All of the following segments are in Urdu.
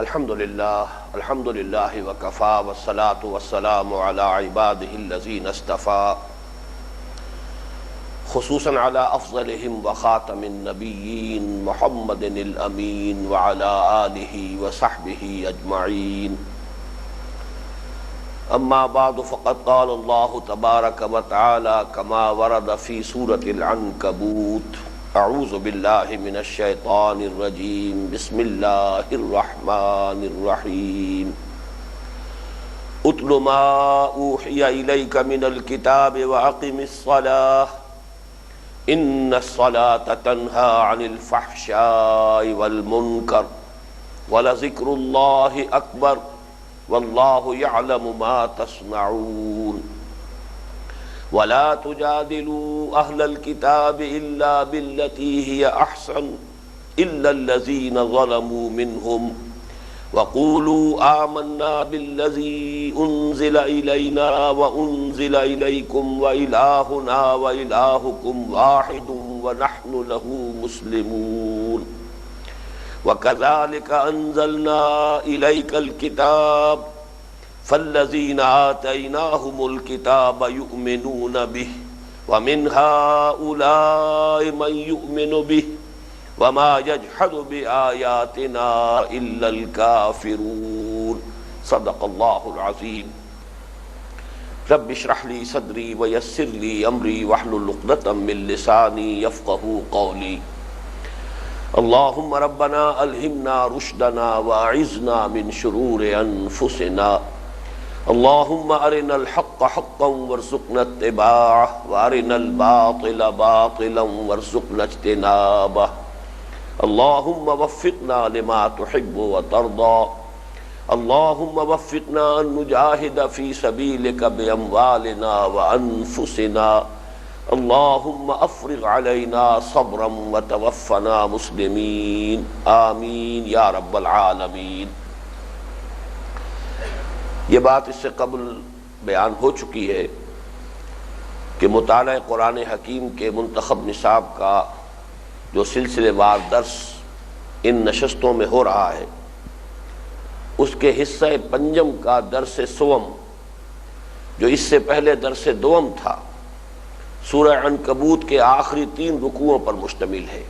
الحمد للہ وکفا والصلاة والسلام علی عباده الذین اصطفى خصوصا علی افضلهم وخاتم النبیین محمد الامین وعلی آلہ وصحبہ اجمعین. اما بعد فقد قال اللہ تبارک وتعالی کما ورد فی سورة العنکبوت: اعوذ باللہ من الشیطان الرجیم بسم اللہ الرحمن الرحیم. اتل ما اوحی الیک من الکتاب واقم الصلاة ان الصلاة تنہی عن الفحشاء والمنکر ولذکر اللہ اکبر واللہ یعلم ما تصنعون. ولا تجادلوا اہل الكتاب الا بالتي هي احسن الا الذين ظلموا منهم وقولوا آمنا بالذي انزل الينا وانزل اليكم والهنا والهكم واحد ونحن له مسلمون. وكذلك انزلنا اليك الكتاب فالذین آتیناہم الکتاب یؤمنون بہ ومن ہؤلاء من یؤمن بہ وما یجحد بآیاتنا الا الکافرون. صدق اللہ العظیم. رب اشرح لی صدری ویسر لی امری واحلل عقدۃ من لسانی یفقہوا قولی. اللہم ربنا الہمنا رشدنا واعذنا من شرور انفسنا. اللہم ارنا الحق حقا وارزقنا اتباعه وارنا الباطل باطلا وارزقنا اجتنابه. اللہم وفقنا لما تحب وترضى. اللہم وفقنا ان نجاہد فی سبیلک باموالنا وانفسنا. اللہم افرغ علینا صبرا وتوفنا مسلمین. آمین یا رب العالمین. یہ بات اس سے قبل بیان ہو چکی ہے کہ مطالعہ قرآن حکیم کے منتخب نصاب کا جو سلسلے وار درس ان نشستوں میں ہو رہا ہے، اس کے حصہ پنجم کا درس سوم، جو اس سے پہلے درس دوم تھا، سورہ عنکبوت کے آخری 3 رکوعوں پر مشتمل ہے.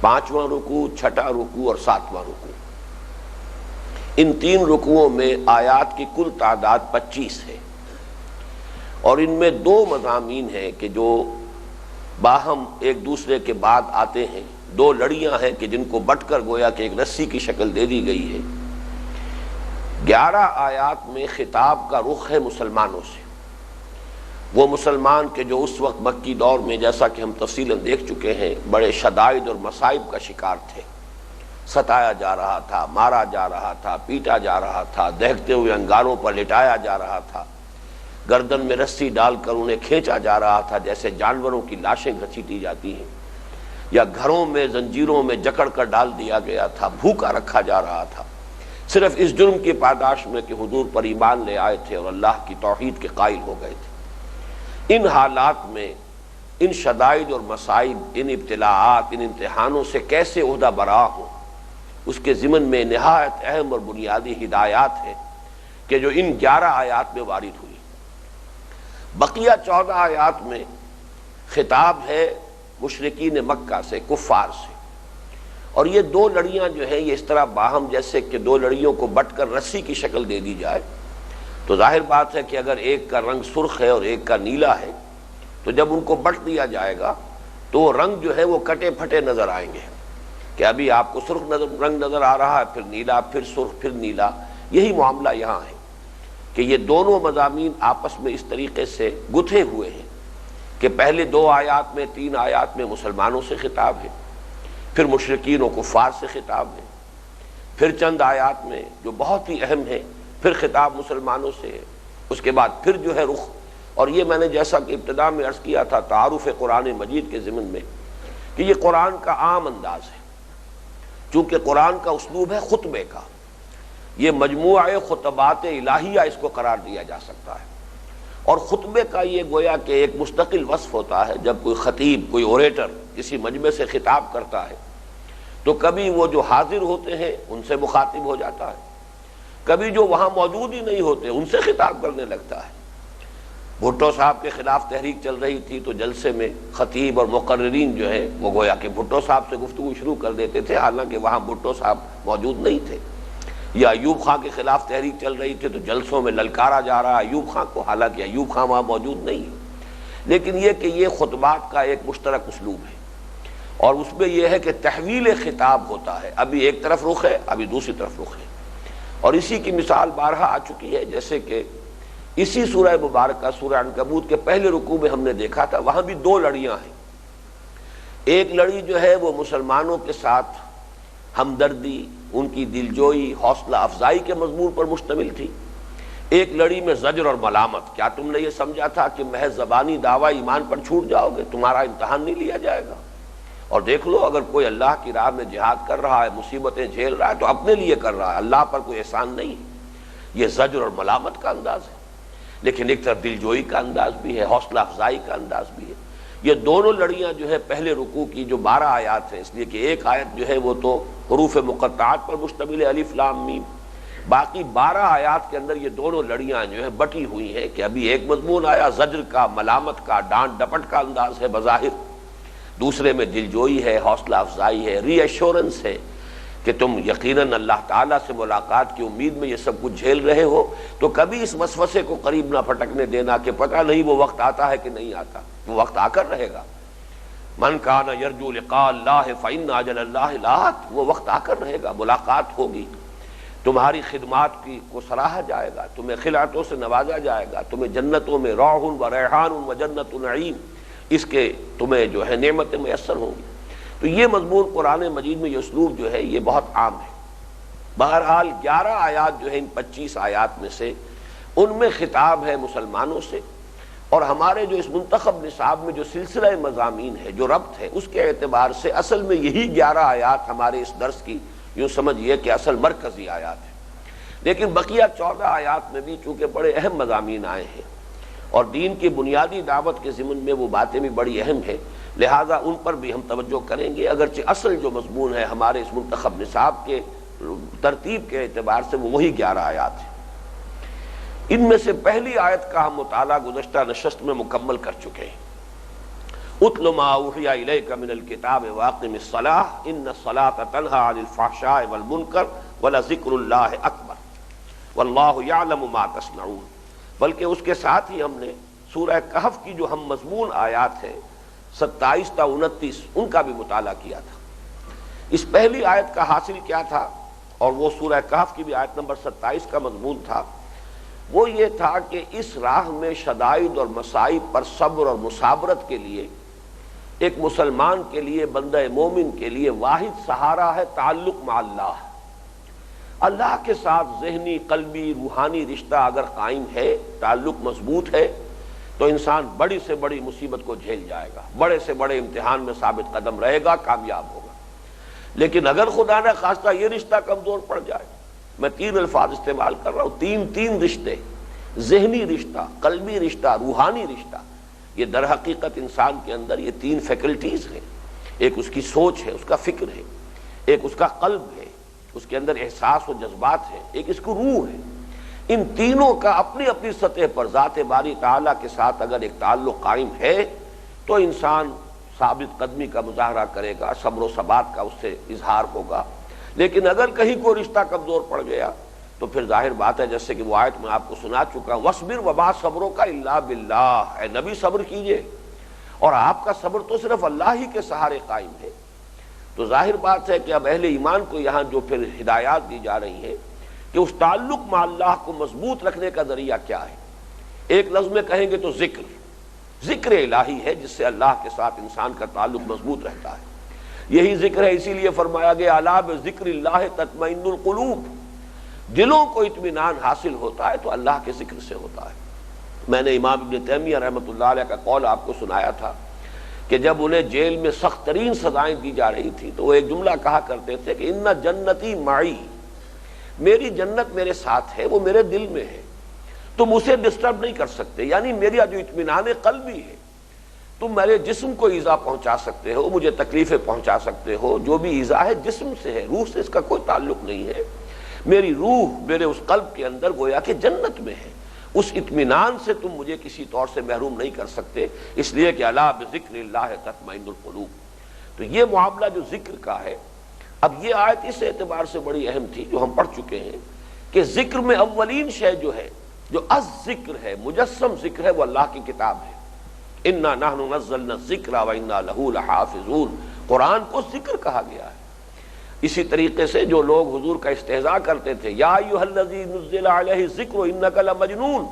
5واں رکوع، 6واں رکوع اور 7واں رکوع. ان 3 رکوعوں میں آیات کی کل تعداد 25 ہے، اور ان میں 2 مضامین ہیں کہ جو باہم ایک دوسرے کے بعد آتے ہیں. 2 لڑیاں ہیں کہ جن کو بٹ کر گویا کہ ایک رسی کی شکل دے دی گئی ہے. 11 آیات میں خطاب کا رخ ہے مسلمانوں سے. وہ مسلمان کہ جو اس وقت مکی دور میں، جیسا کہ ہم تفصیلاً دیکھ چکے ہیں، بڑے شدائد اور مصائب کا شکار تھے. ستایا جا رہا تھا، مارا جا رہا تھا، پیٹا جا رہا تھا، دہکتے ہوئے انگاروں پر لٹایا جا را تھا، گردن میں رسی ڈال کر انہیں کھینچا جا رہا تھا جیسے جانوروں کی لاشیں گھسیٹی جاتی ہیں، یا گھروں میں زنجیروں میں جکڑ کر ڈال دیا گیا تھا، بھوکا رکھا جا رہا تھا، صرف اس جرم کی پاداش میں کہ حضور پر ایمان لے آئے تھے اور اللہ کی توحید کے قائل ہو گئے تھے. ان حالات میں، ان شدائد اور مصائب، ان ابتلاعات، ان امتحانوں سے کیسے عہدہ برآ ہوں، اس کے ضمن میں نہایت اہم اور بنیادی ہدایات ہیں کہ جو ان 11 آیات میں وارد ہوئی. بقیہ 14 آیات میں خطاب ہے مشرکین مکہ سے، کفار سے. اور یہ 2 لڑیاں جو ہیں، یہ اس طرح باہم جیسے کہ 2 لڑیوں کو بٹ کر رسی کی شکل دے دی جائے، تو ظاہر بات ہے کہ اگر ایک کا رنگ سرخ ہے اور ایک کا نیلا ہے، تو جب ان کو بٹ دیا جائے گا تو وہ رنگ جو ہے وہ کٹے پھٹے نظر آئیں گے کہ ابھی آپ کو سرخ رنگ نظر آ رہا ہے، پھر نیلا، پھر سرخ، پھر نیلا. یہی معاملہ یہاں ہے کہ یہ دونوں مضامین آپس میں اس طریقے سے گتھے ہوئے ہیں کہ پہلے 2 آیات میں، 3 آیات میں مسلمانوں سے خطاب ہے، پھر مشرکین و کفار سے خطاب ہے، پھر چند آیات میں جو بہت ہی اہم ہے پھر خطاب مسلمانوں سے ہے. اس کے بعد پھر جو ہے رخ. اور یہ میں نے جیسا کہ ابتدا میں عرض کیا تھا تعارف قرآن مجید کے ضمن میں کہ یہ قرآن کا عام انداز ہے، چونکہ قرآن کا اسلوب ہے خطبے کا. یہ مجموعہ خطبات الہیہ اس کو قرار دیا جا سکتا ہے. اور خطبے کا یہ گویا کہ ایک مستقل وصف ہوتا ہے. جب کوئی خطیب، کوئی اوریٹر کسی مجمع سے خطاب کرتا ہے تو کبھی وہ جو حاضر ہوتے ہیں ان سے مخاطب ہو جاتا ہے، کبھی جو وہاں موجود ہی نہیں ہوتے ان سے خطاب کرنے لگتا ہے۔ بھٹو صاحب کے خلاف تحریک چل رہی تھی تو جلسے میں خطیب اور مقررین جو ہے وہ گویا کہ بھٹو صاحب سے گفتگو شروع کر دیتے تھے، حالانکہ وہاں بھٹو صاحب موجود نہیں تھے۔ یا ایوب خان کے خلاف تحریک چل رہی تھی تو جلسوں میں للکارا جا رہا ایوب خان کو، حالانکہ ایوب خان وہاں موجود نہیں ہے۔ لیکن یہ کہ یہ خطبات کا ایک مشترک اسلوب ہے، اور اس میں یہ ہے کہ تحویل خطاب ہوتا ہے، ابھی ایک طرف رخ ہے، ابھی دوسری طرف رخ ہے۔ اور اسی کی مثال بارہا آ چکی ہے، جیسے کہ اسی سورہ مبارکہ سورہ عنکبوت کے پہلے رکوع میں ہم نے دیکھا تھا، وہاں بھی دو لڑیاں ہیں۔ ایک لڑی جو ہے وہ مسلمانوں کے ساتھ ہمدردی، ان کی دلجوئی، حوصلہ افزائی کے مضمون پر مشتمل تھی۔ ایک لڑی میں زجر اور ملامت، کیا تم نے یہ سمجھا تھا کہ محض زبانی دعویٰ ایمان پر چھوٹ جاؤ گے، تمہارا امتحان نہیں لیا جائے گا؟ اور دیکھ لو، اگر کوئی اللہ کی راہ میں جہاد کر رہا ہے، مصیبتیں جھیل رہا ہے تو اپنے لیے کر رہا ہے، اللہ پر کوئی احسان نہیں ہے۔ یہ زجر اور ملامت کا انداز ہے، لیکن ایک طرف دلجوئی کا انداز بھی ہے، حوصلہ افزائی کا انداز بھی ہے۔ یہ دونوں لڑیاں جو ہے پہلے رکوع کی جو 12 آیات ہیں، اس لیے کہ ایک آیت جو ہے وہ تو حروف مقطعات پر مشتمل ہے، الف لام میم، باقی 12 آیات کے اندر یہ دونوں لڑیاں جو ہیں بٹی ہوئی ہیں کہ ابھی ایک مضمون آیا زجر کا، ملامت کا، ڈانٹ ڈپٹ کا انداز ہے بظاہر، دوسرے میں دلجوئی ہے، حوصلہ افزائی ہے، ری ایشورنس ہے کہ تم یقیناً اللہ تعالیٰ سے ملاقات کی امید میں یہ سب کچھ جھیل رہے ہو، تو کبھی اس وسوسے کو قریب نہ پھٹکنے دینا کہ پتہ نہیں وہ وقت آتا ہے کہ نہیں آتا، وہ وقت آ کر رہے گا۔ من کان یرجو لقاء اللہ فإن اجل اللہ لآت، وہ وقت آ کر رہے گا، ملاقات ہوگی، تمہاری خدمات کی کو سراہا جائے گا، تمہیں خلعتوں سے نوازا جائے گا، تمہیں جنتوں میں روح و ریحان و جنت نعیم، اس کے تمہیں جو ہے نعمتیں میسر ہوں گی۔ تو یہ مضمون قرآن مجید میں یہ اسلوب جو ہے یہ بہت عام ہے۔ بہرحال 11 آیات جو ہے ان 25 آیات میں سے، ان میں خطاب ہے مسلمانوں سے، اور ہمارے جو اس منتخب نصاب میں جو سلسلہ مضامین ہے، جو ربط ہے، اس کے اعتبار سے اصل میں یہی 11 آیات ہمارے اس درس کی یوں سمجھیے کہ اصل مرکزی آیات ہیں۔ لیکن بقیہ 14 آیات میں بھی چونکہ بڑے اہم مضامین آئے ہیں اور دین کی بنیادی دعوت کے ضمن میں وہ باتیں بھی بڑی اہم ہیں، لہذا ان پر بھی ہم توجہ کریں گے، اگرچہ اصل جو مضمون ہے ہمارے اس منتخب نصاب کے ترتیب کے اعتبار سے وہ وہی 11 آیات ہیں۔ ان میں سے پہلی آیت کا ہم مطالعہ گزشتہ نشست میں مکمل کر چکے ہیں۔ اتل ما اوحی الیک من الکتاب واقم الصلاۃ ان الصلاۃ تنہی عن الفحشاء والمنکر ولذکر اللہ اکبر واللہ یعلم ما تصنعون۔ بلکہ اس کے ساتھ ہی ہم نے سورہ کہف کی جو ہم مضمون آیات ہیں 27 تا 29 ان کا بھی مطالعہ کیا تھا۔ اس پہلی آیت کا حاصل کیا تھا، اور وہ سورہ کہف کی بھی آیت نمبر 27 کا مضمون تھا، وہ یہ تھا کہ اس راہ میں شدائد اور مصائب پر صبر اور مصابرت کے لیے ایک مسلمان کے لیے، بندہ مومن کے لیے واحد سہارا ہے تعلق مع اللہ۔ اللہ کے ساتھ ذہنی، قلبی، روحانی رشتہ اگر قائم ہے، تعلق مضبوط ہے، تو انسان بڑی سے بڑی مصیبت کو جھیل جائے گا، بڑے سے بڑے امتحان میں ثابت قدم رہے گا، کامیاب ہوگا۔ لیکن اگر خدا نہ خواستہ یہ رشتہ کمزور پڑ جائے، میں 3 الفاظ استعمال کر رہا ہوں، تین رشتے، ذہنی رشتہ، قلبی رشتہ، روحانی رشتہ، یہ در حقیقت انسان کے اندر یہ 3 فیکلٹیز ہیں۔ ایک اس کی سوچ ہے، اس کا فکر ہے، ایک اس کا قلب ہے، اس کے اندر احساس و جذبات ہیں، ایک اس کو روح ہے۔ ان تینوں کا اپنی اپنی سطح پر ذات باری تعالیٰ کے ساتھ اگر ایک تعلق قائم ہے تو انسان ثابت قدمی کا مظاہرہ کرے گا، صبر و ثبات کا اس سے اظہار ہوگا۔ لیکن اگر کہیں کوئی رشتہ کمزور پڑ گیا تو پھر ظاہر بات ہے، جیسے کہ وہ آیت میں آپ کو سنا چکا ہوں، وَاصْبِرْ وَمَا صَبْرُكَ إِلَّا بِاللَّهِ، اے نبی صبر کیجئے، اور آپ کا صبر تو صرف اللہ ہی کے سہارے قائم ہے۔ تو ظاہر بات ہے کہ اب اہل ایمان کو یہاں جو پھر ہدایات دی جا رہی ہیں کہ اس تعلق مع اللہ کو مضبوط رکھنے کا ذریعہ کیا ہے۔ ایک لفظ میں کہیں گے تو ذکر الہی ہے، جس سے اللہ کے ساتھ انسان کا تعلق مضبوط رہتا ہے۔ یہی ذکر ہے، اسی لیے فرمایا گیا الا بذکر اللہ تطمئن القلوب، دلوں کو اطمینان حاصل ہوتا ہے تو اللہ کے ذکر سے ہوتا ہے۔ میں نے امام ابن تیمیہ رحمۃ اللہ علیہ کا قول آپ کو سنایا تھا کہ جب انہیں جیل میں سخت ترین سزائیں دی جا رہی تھی تو وہ ایک جملہ کہا کرتے تھے کہ ان جنتی معی، میری جنت میرے ساتھ ہے، وہ میرے دل میں ہے، تم اسے ڈسٹرب نہیں کر سکتے، یعنی میرا جو اطمینان قلبی ہے، تم میرے جسم کو ایذا پہنچا سکتے ہو، مجھے تکلیفیں پہنچا سکتے ہو، جو بھی ایذا ہے جسم سے ہے، روح سے اس کا کوئی تعلق نہیں ہے۔ میری روح میرے اس قلب کے اندر گویا کہ جنت میں ہے، اس اطمینان سے تم مجھے کسی طور سے محروم نہیں کر سکتے، اس لیے کہ الا بذکر اللہ تطمئن القلوب۔ تو یہ معاملہ جو ذکر کا ہے، اب یہ آیت اس اعتبار سے بڑی اہم تھی جو ہم پڑھ چکے ہیں کہ ذکر میں اولین شے جو ہے، جو الذکر ہے، مجسم ذکر ہے، وہ اللہ کی کتاب ہے۔ انا نحن نزلنا الذکر وانا لہ لحافظون، قرآن کو ذکر کہا گیا ہے۔ اسی طریقے سے جو لوگ حضور کا استہزاء کرتے تھے، یا ایھا الذی نزل علیہ الذکر انک لمجنون،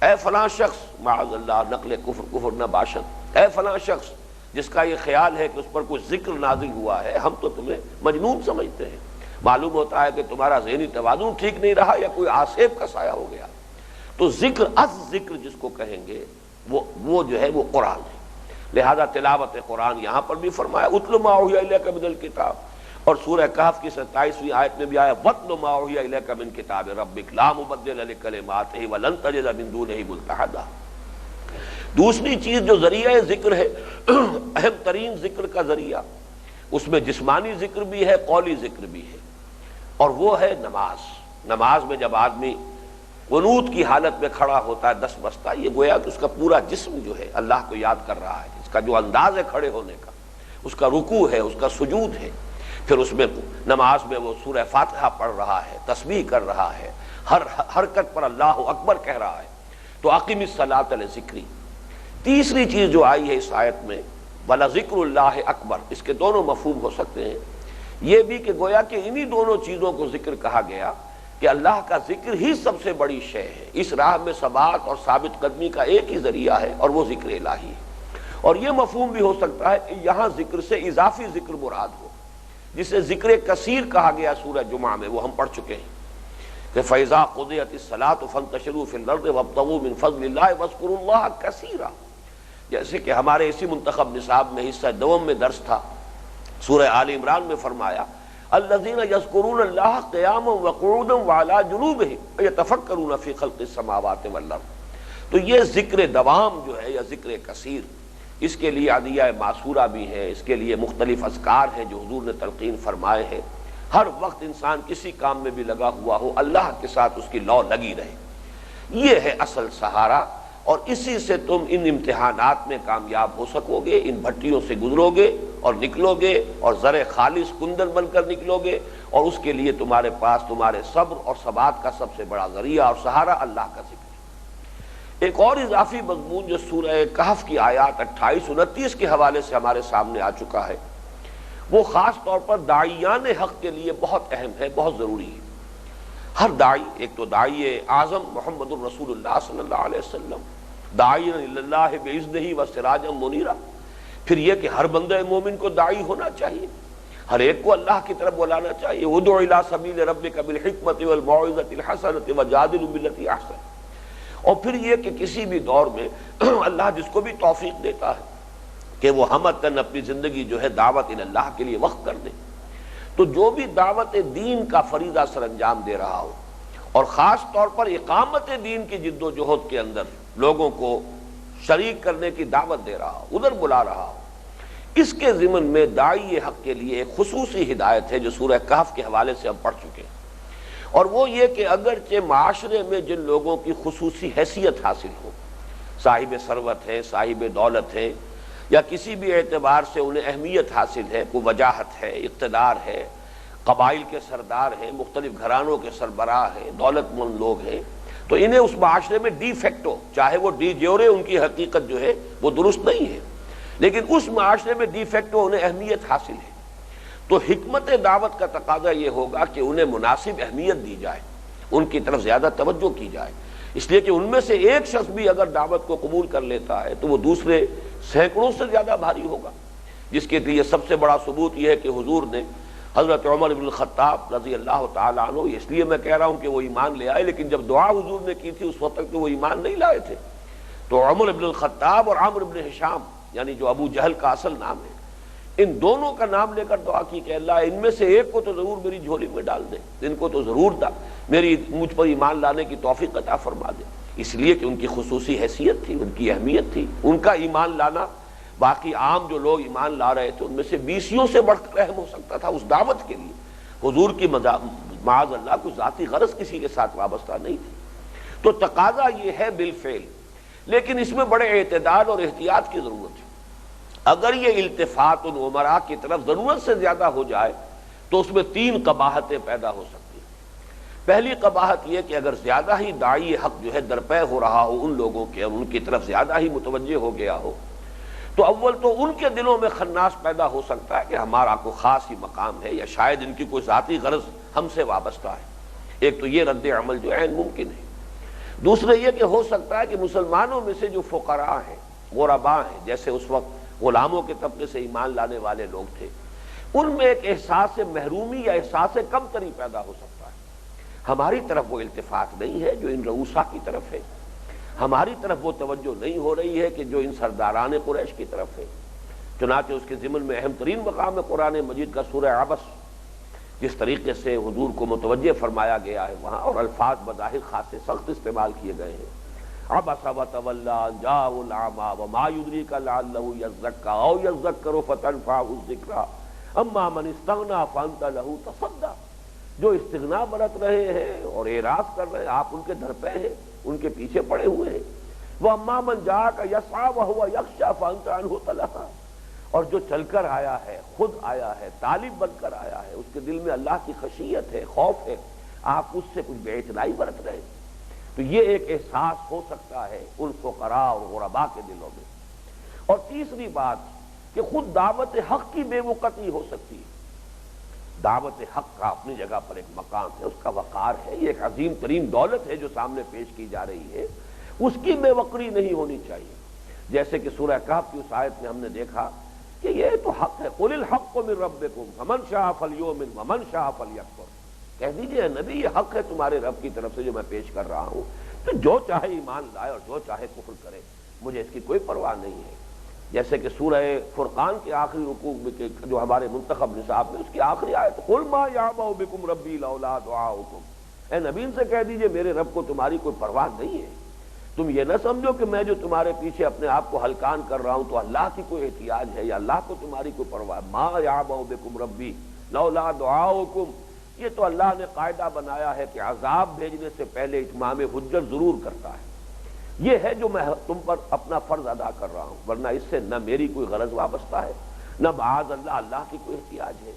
اے فلاں شخص، معاذ اللہ نقل کفر نہ باشد، اے فلاں شخص جس کا یہ خیال ہے کہ اس پر کوئی ذکر نازل ہوا ہے، ہم تو تمہیں مجنون سمجھتے ہیں۔ معلوم ہوتا ہے کہ تمہارا ذہنی توازن ٹھیک نہیں رہا یا کوئی آصف کا سایہ ہو گیا۔ تو ذکر ذکر جس کو کہیں گے وہ جو ہے وہ قرآن ہے۔ لہذا تلاوت قرآن یہاں پر بھی فرمایا اتل ما اوحی الیک من الکتاب، اور سورہ کہف کی 27ویں آیت میں بھی آیا واتل ما اوحی الیک من کتاب ربک لا مبدل لکلماتہ ولن تجد من دونہ ملتحدا۔ دوسری چیز جو ذریعہ ذکر ہے، اہم ترین ذکر کا ذریعہ، اس میں جسمانی ذکر بھی ہے، قولی ذکر بھی ہے، اور وہ ہے نماز۔ نماز میں جب آدمی قنوت کی حالت میں کھڑا ہوتا ہے دس بستہ، یہ گویا کہ اس کا پورا جسم جو ہے اللہ کو یاد کر رہا ہے، اس کا جو انداز ہے کھڑے ہونے کا، اس کا رکوع ہے، اس کا سجود ہے، پھر اس میں نماز میں وہ سورہ فاتحہ پڑھ رہا ہے، تسبیح کر رہا ہے، ہر حرکت پر اللہ اکبر کہہ رہا ہے۔ تو اقم الصلاۃ لذکری۔ تیسری چیز جو آئی ہے اس آیت میں وَلَذِکْرُ اللَّهِ اکبر، اس کے دونوں مفہوم ہو سکتے ہیں، یہ بھی کہ گویا کہ انہی دونوں چیزوں کو ذکر کہا گیا کہ اللہ کا ذکر ہی سب سے بڑی شے ہے، اس راہ میں ثبات اور ثابت قدمی کا ایک ہی ذریعہ ہے اور وہ ذکر الہی ہے۔ اور یہ مفہوم بھی ہو سکتا ہے کہ یہاں ذکر سے اضافی ذکر مراد ہو، جسے ذکر کثیر کہا گیا سورہ جمعہ میں، وہ ہم پڑھ چکے ہیں کہ فَإِذَا قُضِيَتِ الصَّلَاةُ فَانتَشِرُوا فِي الْأَرْضِ وَابْتَغُوا مِن فَضْلِ اللَّهِ وَاذْكُرُوا اللَّهَ كَثِيرًا۔ جیسے کہ ہمارے اسی منتخب نصاب میں حصہ دوم میں درس تھا، سورہ آل عمران میں فرمایا الذین یذکرون اللہ قیاما وقعودا وعلی جنوبہم یتفکرون فی خلق السماوات والارض۔ تو یہ ذکر دوام جو ہے یا ذکر کثیر، اس کے لیے عدیہ معصورہ بھی ہے، اس کے لیے مختلف اذکار ہیں جو حضور نے تلقین فرمائے ہیں۔ ہر وقت انسان کسی کام میں بھی لگا ہوا ہو، اللہ کے ساتھ اس کی لو لگی رہے، یہ ہے اصل سہارا، اور اسی سے تم ان امتحانات میں کامیاب ہو سکو گے، ان بھٹیوں سے گزرو گے اور نکلو گے اور زر خالص کندن بن کر نکلو گے، اور اس کے لیے تمہارے پاس تمہارے صبر اور ثبات کا سب سے بڑا ذریعہ اور سہارا اللہ کا ذکر۔ ایک اور اضافی مضمون جو سورہ کہف کی آیات 28 29 کے حوالے سے ہمارے سامنے آ چکا ہے، وہ خاص طور پر داعیان حق کے لیے بہت اہم ہے، بہت ضروری ہے۔ ہر داعی، ایک تو داعی اعظم محمد الرسول اللہ صلی اللہ علیہ وسلم، داعی الی اللہ باذنہ وسراجا منیرا، پھر یہ کہ ہر بندہ مومن کو داعی ہونا چاہیے، ہر ایک کو اللہ کی طرف بلانا چاہیے۔ ادع الی سبیل ربک بالحکمۃ والموعظۃ الحسنۃ وجادل بالتي احسن۔ اور پھر یہ کہ کسی بھی دور میں اللہ جس کو بھی توفیق دیتا ہے کہ وہ ہمتاً اپنی زندگی جو ہے دعوت الی اللہ کے لیے وقف کر دے، تو جو بھی دعوت دین کا فریضہ سر انجام دے رہا ہو اور خاص طور پر اقامت دین کی جد و جہد کے اندر لوگوں کو شریک کرنے کی دعوت دے رہا ہو، ادھر بلا رہا ہو، اس کے ضمن میں داعی حق کے لیے ایک خصوصی ہدایت ہے جو سورہ کہف کے حوالے سے ہم پڑھ چکے ہیں، اور وہ یہ کہ اگرچہ معاشرے میں جن لوگوں کی خصوصی حیثیت حاصل ہو، صاحب ثروت ہے، صاحب دولت ہے، یا کسی بھی اعتبار سے انہیں اہمیت حاصل ہے، کوئی وجاہت ہے، اقتدار ہے، قبائل کے سردار ہیں، مختلف گھرانوں کے سربراہ ہیں، دولت مند لوگ ہیں، تو انہیں اس معاشرے میں ڈی فیکٹو، چاہے وہ ڈی جیورے ان کی حقیقت جو ہے وہ درست نہیں ہے، لیکن اس معاشرے میں ڈی فیکٹو انہیں اہمیت حاصل ہے، تو حکمت دعوت کا تقاضا یہ ہوگا کہ انہیں مناسب اہمیت دی جائے، ان کی طرف زیادہ توجہ کی جائے، اس لیے کہ ان میں سے ایک شخص بھی اگر دعوت کو قبول کر لیتا ہے تو وہ دوسرے سینکڑوں سے زیادہ بھاری ہوگا، جس کے لیے سب سے بڑا ثبوت یہ ہے کہ حضور نے حضرت عمر بن الخطاب رضی اللہ تعالیٰ عنہ، اس لیے میں کہہ رہا ہوں کہ وہ ایمان لے آئے، لیکن جب دعا حضور نے کی تھی اس وقت تک تو وہ ایمان نہیں لائے تھے، تو عمر بن الخطاب اور عمرو بن ہشام، یعنی جو ابو جہل کا اصل نام ہے، ان دونوں کا نام لے کر دعا کی کہ اللہ ان میں سے ایک کو تو ضرور میری جھولی میں ڈال دے، ان کو تو ضرور مجھ پر ایمان لانے کی توفیق عطا فرما دے۔ اس لیے کہ ان کی خصوصی حیثیت تھی، ان کی اہمیت تھی، ان کا ایمان لانا باقی عام جو لوگ ایمان لا رہے تھے ان میں سے 20 سے بڑھ کر اہم ہو سکتا تھا اس دعوت کے لیے۔ حضور کی معاذ اللہ کوئی ذاتی غرض کسی کے ساتھ وابستہ نہیں تھی، تو تقاضا یہ ہے بالفعل، لیکن اس میں بڑے اعتدال اور احتیاط کی ضرورت ہے۔ اگر یہ التفات العمراء کی طرف ضرورت سے زیادہ ہو جائے تو اس میں 3 قباحتیں پیدا ہو سکتی ہیں۔ پہلی قباحت یہ کہ اگر زیادہ ہی داعی حق جو ہے درپے ہو رہا ہو ان لوگوں کے اور ان کی طرف زیادہ ہی متوجہ ہو گیا ہو، تو اول تو ان کے دلوں میں خناس پیدا ہو سکتا ہے کہ ہمارا کوئی خاص ہی مقام ہے، یا شاید ان کی کوئی ذاتی غرض ہم سے وابستہ ہے۔ ایک تو یہ رد عمل جو عین ممکن ہے۔ دوسرے یہ کہ ہو سکتا ہے کہ مسلمانوں میں سے جو فقراء ہیں، غرباء ہیں، جیسے اس وقت غلاموں کے طبقے سے ایمان لانے والے لوگ تھے، ان میں ایک احساس محرومی یا احساس کمتری پیدا ہو سکتا ہے۔ ہماری طرف وہ التفات نہیں ہے جو ان رؤسا کی طرف ہے، ہماری طرف وہ توجہ نہیں ہو رہی ہے کہ جو ان سرداران قریش کی طرف ہے۔ چنانچہ اس کے ضمن میں اہم ترین مقام ہے قرآن مجید کا سورہ عبس، جس طریقے سے حضور کو متوجہ فرمایا گیا ہے وہاں، اور الفاظ بظاہر خاص سخت استعمال کیے گئے ہیں۔ عبس وتولی ان جاءہ الاعمی وما یدریک لعلہ یزکی او یذکر فتنفعہ الذکریٰ اما من استغنی فانت لہ تصدی۔ جو استغنا برت رہے ہیں اور اعراض کر رہے ہیں، آپ ان کے در پہ ہیں، ان کے پیچھے پڑے ہوئے ہیں۔ وہ اما من جاءک یسعی وہو یخشی فانت عنہ تلہی۔ اور جو چل کر آیا ہے، خود آیا ہے، طالب بن کر آیا ہے، اس کے دل میں اللہ کی خشیت ہے، خوف ہے، آپ اس سے کچھ بے اعتنائی برت رہے ہیں۔ تو یہ ایک احساس ہو سکتا ہے ان فقراء اور غرباء کے دلوں میں۔ اور تیسری بات کہ خود دعوت حق کی بے وقتی ہو سکتی ہے۔ دعوت حق کا اپنی جگہ پر ایک مقام ہے، اس کا وقار ہے، یہ ایک عظیم ترین دولت ہے جو سامنے پیش کی جا رہی ہے، اس کی بے وقری نہیں ہونی چاہیے۔ جیسے کہ سورہ کہف کی اس آیت میں ہم نے دیکھا کہ یہ تو حق ہے، قل الحق من ربکم فمن شاء فلیؤمن ومن شاء فلیکفر۔ کہہ دیجئے نبی یہ حق ہے تمہارے رب کی طرف سے جو میں پیش کر رہا ہوں، تو جو چاہے ایمان لائے اور جو چاہے کفر کرے، مجھے اس کی کوئی پرواہ نہیں ہے۔ جیسے کہ سورہ فرقان کے آخری رکوع میں جو ہمارے منتخب نصاب میں اس کی آخری آیت قل ما یعبأ بکم ربی لولا دعاؤکم، اے نبی ان سے کہہ دیجئے میرے رب کو تمہاری کوئی پرواہ نہیں ہے۔ تم یہ نہ سمجھو کہ میں جو تمہارے پیچھے اپنے آپ کو ہلکان کر رہا ہوں تو اللہ کی کوئی احتیاج ہے یا اللہ کو تمہاری کوئی پرواہ۔ ما یعبأ بکم ربی لولا دعاؤکم، یہ تو اللہ نے قاعدہ بنایا ہے کہ عذاب بھیجنے سے پہلے اتمام حجت ضرور کرتا ہے۔ یہ ہے جو میں تم پر اپنا فرض ادا کر رہا ہوں، ورنہ اس سے نہ میری کوئی غرض وابستہ ہے، نہ معاذ اللہ اللہ کی کوئی احتیاج ہے۔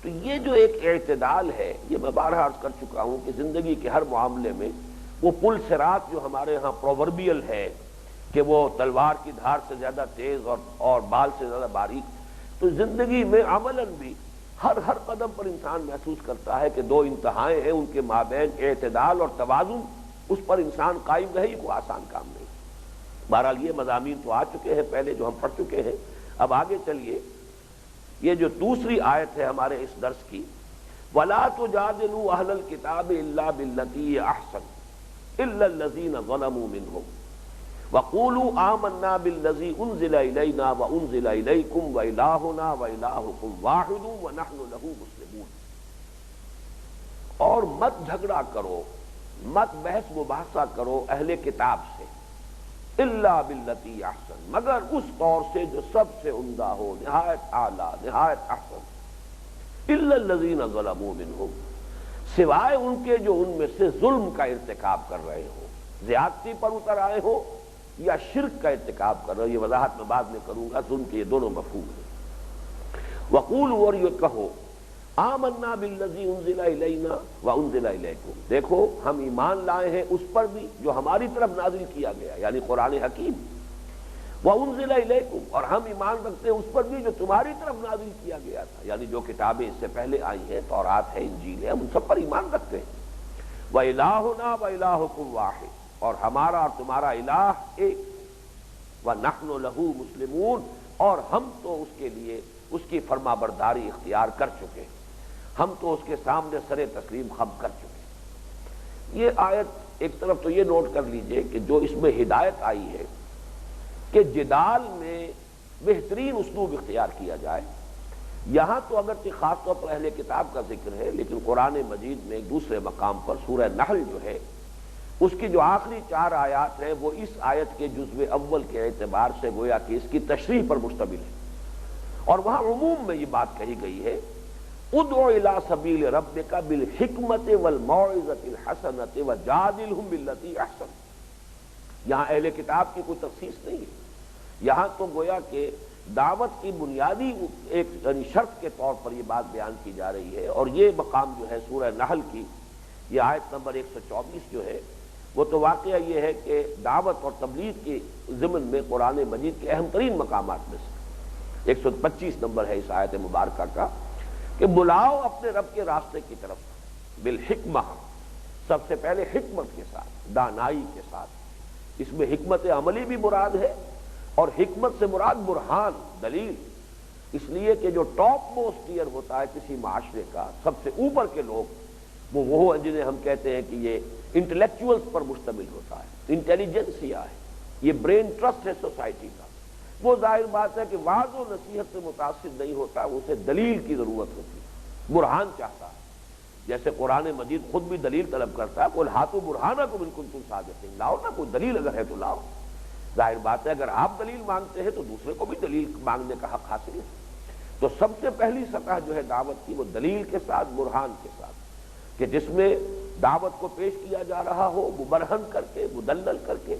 تو یہ جو ایک اعتدال ہے، یہ میں بارہا عرض کر چکا ہوں کہ زندگی کے ہر معاملے میں وہ پل صراط جو ہمارے ہاں پرووربیل ہے کہ وہ تلوار کی دھار سے زیادہ تیز اور بال سے زیادہ باریک، تو زندگی میں عملاً بھی ہر قدم پر انسان محسوس کرتا ہے کہ دو انتہائیں ہیں، ان کے مابین اعتدال اور توازن، اس پر انسان قائم رہے، یہ کوئی آسان کام نہیں۔ بہرحال یہ مضامین تو آ چکے ہیں پہلے جو ہم پڑھ چکے ہیں۔ اب آگے چلیے، یہ جو دوسری آیت ہے ہمارے اس درس کی، وَلَا تُجَادِلُوا أَهْلَ الْكِتَابِ إِلَّا بِالَّتِي هِيَ أَحْسَنُ إِلَّا الَّذِينَ ظَلَمُوا مِنْهُمْ وَقُولُوا آمَنَّا بِالَّذِي أُنزِلَ إِلَيْنَا وَأُنزِلَ إِلَيْكُمْ وَإِلَٰهُنَا وَإِلَٰهُكُمْ وَاحِدٌ وَنَحْنُ لَهُ مُسْلِمُونَ۔ اور مت جھگڑا کرو، مت بحث مباحثہ کرو اہل کتاب سے، الا باللتی احسن، مگر اس طور سے جو سب سے عمدہ ہو، نہایت اعلیٰ، نہایت احسن، الا الذین ظلموا منہم، سوائے ان کے جو ان میں سے ظلم کا ارتکاب کر رہے ہو، زیادتی پر اتر آئے ہو یا شرک کا ارتکاب کر رہے ہو۔ یہ وضاحت میں بعد میں کروں گا، ظلم کے یہ دونوں مفہوم ہیں۔ وقولوا، اور یہ کہو، آمنا بالذی انزل الینا وانزل الیکم، دیکھو ہم ایمان لائے ہیں اس پر بھی جو ہماری طرف نازل کیا گیا، یعنی قرآن حکیم، وانزل الیکم، اور ہم ایمان رکھتے ہیں اس پر بھی جو تمہاری طرف نازل کیا گیا تھا، یعنی جو کتابیں اس سے پہلے آئی ہیں، تورات ہے، انجیل ہے، ہم ان سب پر ایمان رکھتے ہیں۔ وَإِلَٰهُنَا وَإِلَٰهُكُمْ وَاحِدٌ، اور ہمارا اور تمہارا الہ ایک، وَنَحْنُ لَهُ مُسْلِمُونَ، اور ہم تو اس کے لیے اس کی فرما برداری اختیار کر چکے، ہم تو اس کے سامنے سر تسلیم خم کر چکے۔ یہ آیت ایک طرف تو یہ نوٹ کر لیجئے کہ جو اس میں ہدایت آئی ہے کہ جدال میں بہترین اسلوب اختیار کیا جائے، یہاں تو اگرچہ خاص طور پر اہل کتاب کا ذکر ہے، لیکن قرآن مجید میں ایک دوسرے مقام پر سورہ نحل جو ہے اس کی جو آخری 4 آیات ہیں وہ اس آیت کے جزو اول کے اعتبار سے گویا کہ اس کی تشریح پر مشتمل ہے، اور وہاں عموم میں یہ بات کہی گئی ہے ادعو الی سبیل ربک بالحکمت والموعظۃ الحسنۃ وجادلھم باللتی احسن۔ یہاں اہل کتاب کی کوئی تخصیص نہیں ہے، یہاں تو گویا کہ دعوت کی بنیادی ایک یعنی شرط کے طور پر یہ بات بیان کی جا رہی ہے، اور یہ مقام جو ہے سورہ نحل کی یہ آیت نمبر 124 جو ہے وہ تو واقعہ یہ ہے کہ دعوت اور تبلیغ کے ضمن میں قرآن مجید کے اہم ترین مقامات میں سے 125 نمبر ہے اس آیت مبارکہ کا کہ بلاؤ اپنے رب کے راستے کی طرف بالحکمہ، سب سے پہلے حکمت کے ساتھ، دانائی کے ساتھ۔ اس میں حکمت عملی بھی مراد ہے، اور حکمت سے مراد برہان، دلیل، اس لیے کہ جو ٹاپ موسٹ ٹیئر ہوتا ہے کسی معاشرے کا، سب سے اوپر کے لوگ وہ جنہیں ہم کہتے ہیں کہ یہ انٹلیکچوئلز پر مشتمل ہوتا ہے، انٹیلیجنسیا ہے، یہ برین ٹرسٹ ہے سوسائٹی کا، وہ ظاہر بات ہے کہ وعظ و نصیحت سے متاثر نہیں ہوتا، اسے دلیل کی ضرورت ہوتی ہے، برہان چاہتا ہے۔ جیسے قرآن مجید خود بھی دلیل طلب کرتا ہے، قل ہاتوا برہانکم ان کنتم صادقین، لاؤ نا کوئی دلیل اگر ہے تو لاؤ۔ ظاہر بات ہے اگر آپ دلیل مانگتے ہیں تو دوسرے کو بھی دلیل مانگنے کا حق حاصل ہے۔ تو سب سے پہلی سطح جو ہے دعوت کی وہ دلیل کے ساتھ، برہان کے ساتھ، کہ جس میں دعوت کو پیش کیا جا رہا ہو مبرہن کر کے، مدلل کر کے،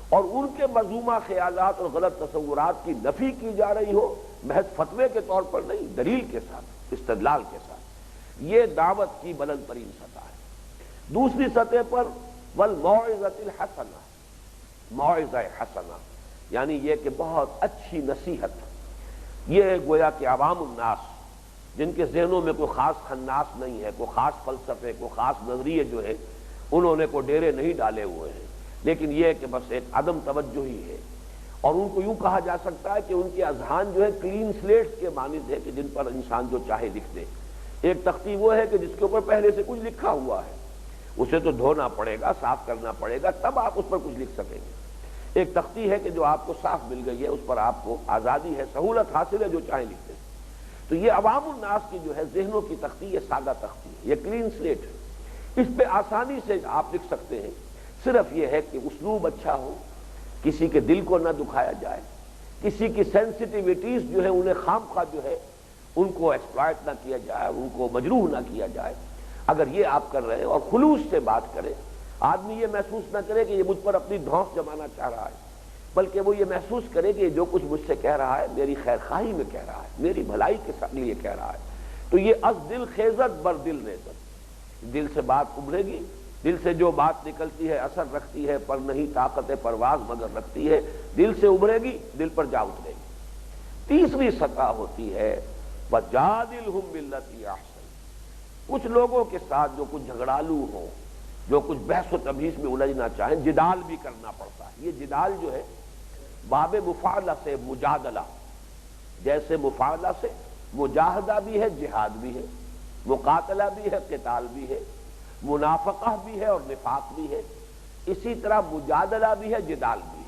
اور ان کے مذمومہ خیالات اور غلط تصورات کی نفی کی جا رہی ہو، محض فتوے کے طور پر نہیں، دلیل کے ساتھ، استدلال کے ساتھ۔ یہ دعوت کی بلند ترین سطح ہے۔ دوسری سطح پر والموعظۃ الحسنہ، موعظہ حسنہ یعنی یہ کہ بہت اچھی نصیحت، یہ گویا کہ عوام الناس جن کے ذہنوں میں کوئی خاص خناس نہیں ہے، کوئی خاص فلسفے، کوئی خاص نظریے جو ہے انہوں نے کوئی ڈیرے نہیں ڈالے ہوئے ہیں، لیکن یہ کہ بس ایک عدم توجہی ہے، اور ان کو یوں کہا جا سکتا ہے کہ ان کے اذہان جو ہے کلین سلیٹس کے مانند ہے کہ جن پر انسان جو چاہے لکھ دے۔ ایک تختی وہ ہے کہ جس کے اوپر پہلے سے کچھ لکھا ہوا ہے، اسے تو دھونا پڑے گا، صاف کرنا پڑے گا، تب آپ اس پر کچھ لکھ سکیں گے۔ ایک تختی ہے کہ جو آپ کو صاف مل گئی ہے، اس پر آپ کو آزادی ہے، سہولت حاصل ہے، جو چاہیں لکھ دیں۔ تو یہ عوام الناس کی جو ہے ذہنوں کی تختی، یہ سادہ تختی ہے، یہ کلین سلیٹ ہے، اس پہ آسانی سے آپ لکھ سکتے ہیں۔ صرف یہ ہے کہ اسلوب اچھا ہو، کسی کے دل کو نہ دکھایا جائے، کسی کی سینسٹیوٹیز جو ہے انہیں خام خواہ جو ہے ان کو ایکسپلائٹ نہ کیا جائے، ان کو مجروح نہ کیا جائے۔ اگر یہ آپ کر رہے ہیں اور خلوص سے بات کریں، آدمی یہ محسوس نہ کرے کہ یہ مجھ پر اپنی دھونس جمانا چاہ رہا ہے، بلکہ وہ یہ محسوس کرے کہ جو کچھ مجھ سے کہہ رہا ہے میری خیر خواہی میں کہہ رہا ہے، میری بھلائی کے لیے کہہ رہا ہے۔ تو یہ از دل خیزت بر دل ریزت، دل سے بات ابھرے گی، دل سے جو بات نکلتی ہے اثر رکھتی ہے، پر نہیں طاقت پرواز مگر رکھتی ہے، دل سے ابھرے گی، دل پر جا اترے گی۔ تیسری سطح ہوتی ہے وَجَادِلْهُمْ بِالَّتِي أَحْسَنُ، کچھ لوگوں کے ساتھ جو کچھ جھگڑالو ہوں، جو کچھ بحث و تبحیث میں الجھنا چاہیں، جدال بھی کرنا پڑتا ہے۔ یہ جدال جو ہے باب مفاعلہ سے مجادلہ، جیسے مفاعلہ سے مجاہدہ بھی ہے، جہاد بھی ہے، مقاتلہ بھی ہے، قتال بھی ہے، منافقہ بھی ہے اور نفاق بھی ہے، اسی طرح مجادلہ بھی ہے، جدال بھی ہے۔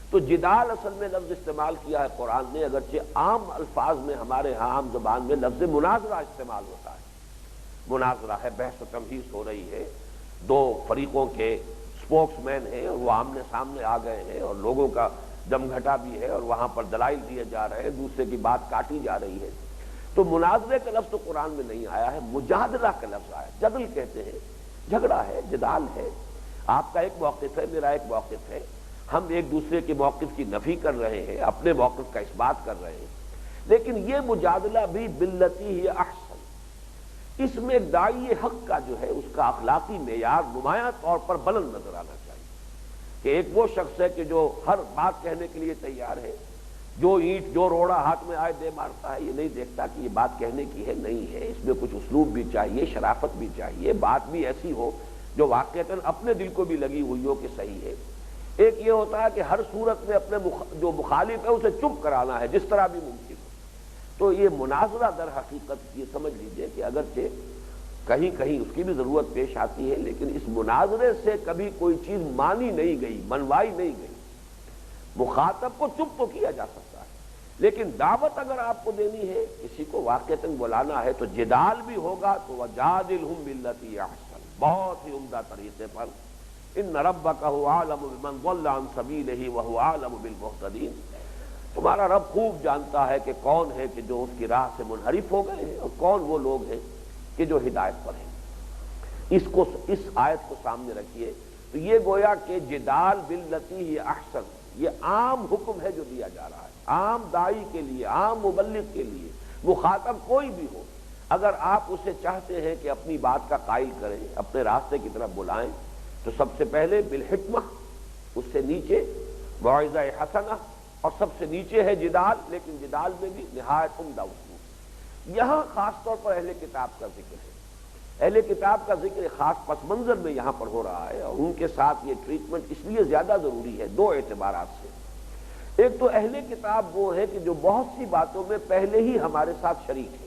تو جدال اصل میں لفظ استعمال کیا ہے قرآن نے، اگرچہ عام الفاظ میں ہمارے ہاں عام زبان میں لفظ مناظرہ استعمال ہوتا ہے۔ مناظرہ ہے، بحث و تبحیث ہو رہی ہے، دو فریقوں کے اسپوکس مین ہیں اور وہ آمنے سامنے آ گئے ہیں، اور لوگوں کا جم گھٹا بھی ہے، اور وہاں پر دلائل دیے جا رہے ہیں، دوسرے کی بات کاٹی جا رہی ہے۔ تو مناظرے کا لفظ تو قرآن میں نہیں آیا ہے، مجادلہ کا لفظ آیا ہے۔ جدل کہتے ہیں، جھگڑا ہے، جدال ہے، آپ کا ایک موقف ہے، میرا ایک موقف ہے، ہم ایک دوسرے کے موقف کی نفی کر رہے ہیں، اپنے موقف کا اثبات کر رہے ہیں، لیکن یہ مجادلہ بھی باللتی ہی احسن، اس میں داعی حق کا جو ہے اس کا اخلاقی معیار نمایاں طور پر بلند نظر آنا چاہیے، کہ ایک وہ شخص ہے کہ جو ہر بات کہنے کے لیے تیار ہے، جو اینٹ جو روڑا ہاتھ میں آئے دے مارتا ہے، یہ نہیں دیکھتا کہ یہ بات کہنے کی ہے نہیں ہے، اس میں کچھ اسلوب بھی چاہیے، شرافت بھی چاہیے، بات بھی ایسی ہو جو واقعتاً اپنے دل کو بھی لگی ہوئی ہو کہ صحیح ہے۔ ایک یہ ہوتا ہے کہ ہر صورت میں اپنے جو مخالف ہے اسے چپ کرانا ہے جس طرح بھی ممکن ہو۔ تو یہ مناظرہ در حقیقت یہ سمجھ لیجئے کہ اگرچہ کہیں کہیں اس کی بھی ضرورت پیش آتی ہے، لیکن اس مناظرے سے کبھی کوئی چیز مانی نہیں گئی، منوائی نہیں گئی۔ مخاطب کو چپ تو کیا جا سکتا ہے، لیکن دعوت اگر آپ کو دینی ہے، کسی کو واقعتاً بلانا ہے، تو جدال بھی ہوگا تو وَجَادِلْهُمْ بِالَّتِي أَحْسَنُ، بہت ہی عمدہ طریقے پر ان ربک هو اعلم بمن ضل عن سبیلہ وهو اعلم بالمہتدین، تمہارا رب خوب جانتا ہے کہ کون ہے کہ جو اس کی راہ سے منحرف ہو گئے ہیں اور کون وہ لوگ ہیں کہ جو ہدایت پر ہیں۔ اس آیت کو سامنے رکھیے تو یہ گویا کہ جدال باللتی ہی احسن، یہ عام حکم ہے جو دیا جا رہا ہے، عام داعی کے لیے، عام مبلغ کے لیے، مخاطب کوئی بھی ہو، اگر آپ اسے چاہتے ہیں کہ اپنی بات کا قائل کریں، اپنے راستے کی طرف بلائیں، تو سب سے پہلے بالحکمہ، اس سے نیچے موعظہ حسنہ، اور سب سے نیچے ہے جدال، لیکن جدال میں بھی نہایت عمدہ اسلوب۔ یہاں خاص طور پر اہل کتاب کا ذکر ہے، اہل کتاب کا ذکر خاص پس منظر میں یہاں پر ہو رہا ہے، اور ان کے ساتھ یہ ٹریٹمنٹ اس لیے زیادہ ضروری ہے دو اعتبارات سے۔ ایک تو اہل کتاب وہ ہے کہ جو بہت سی باتوں میں پہلے ہی ہمارے ساتھ شریک ہے،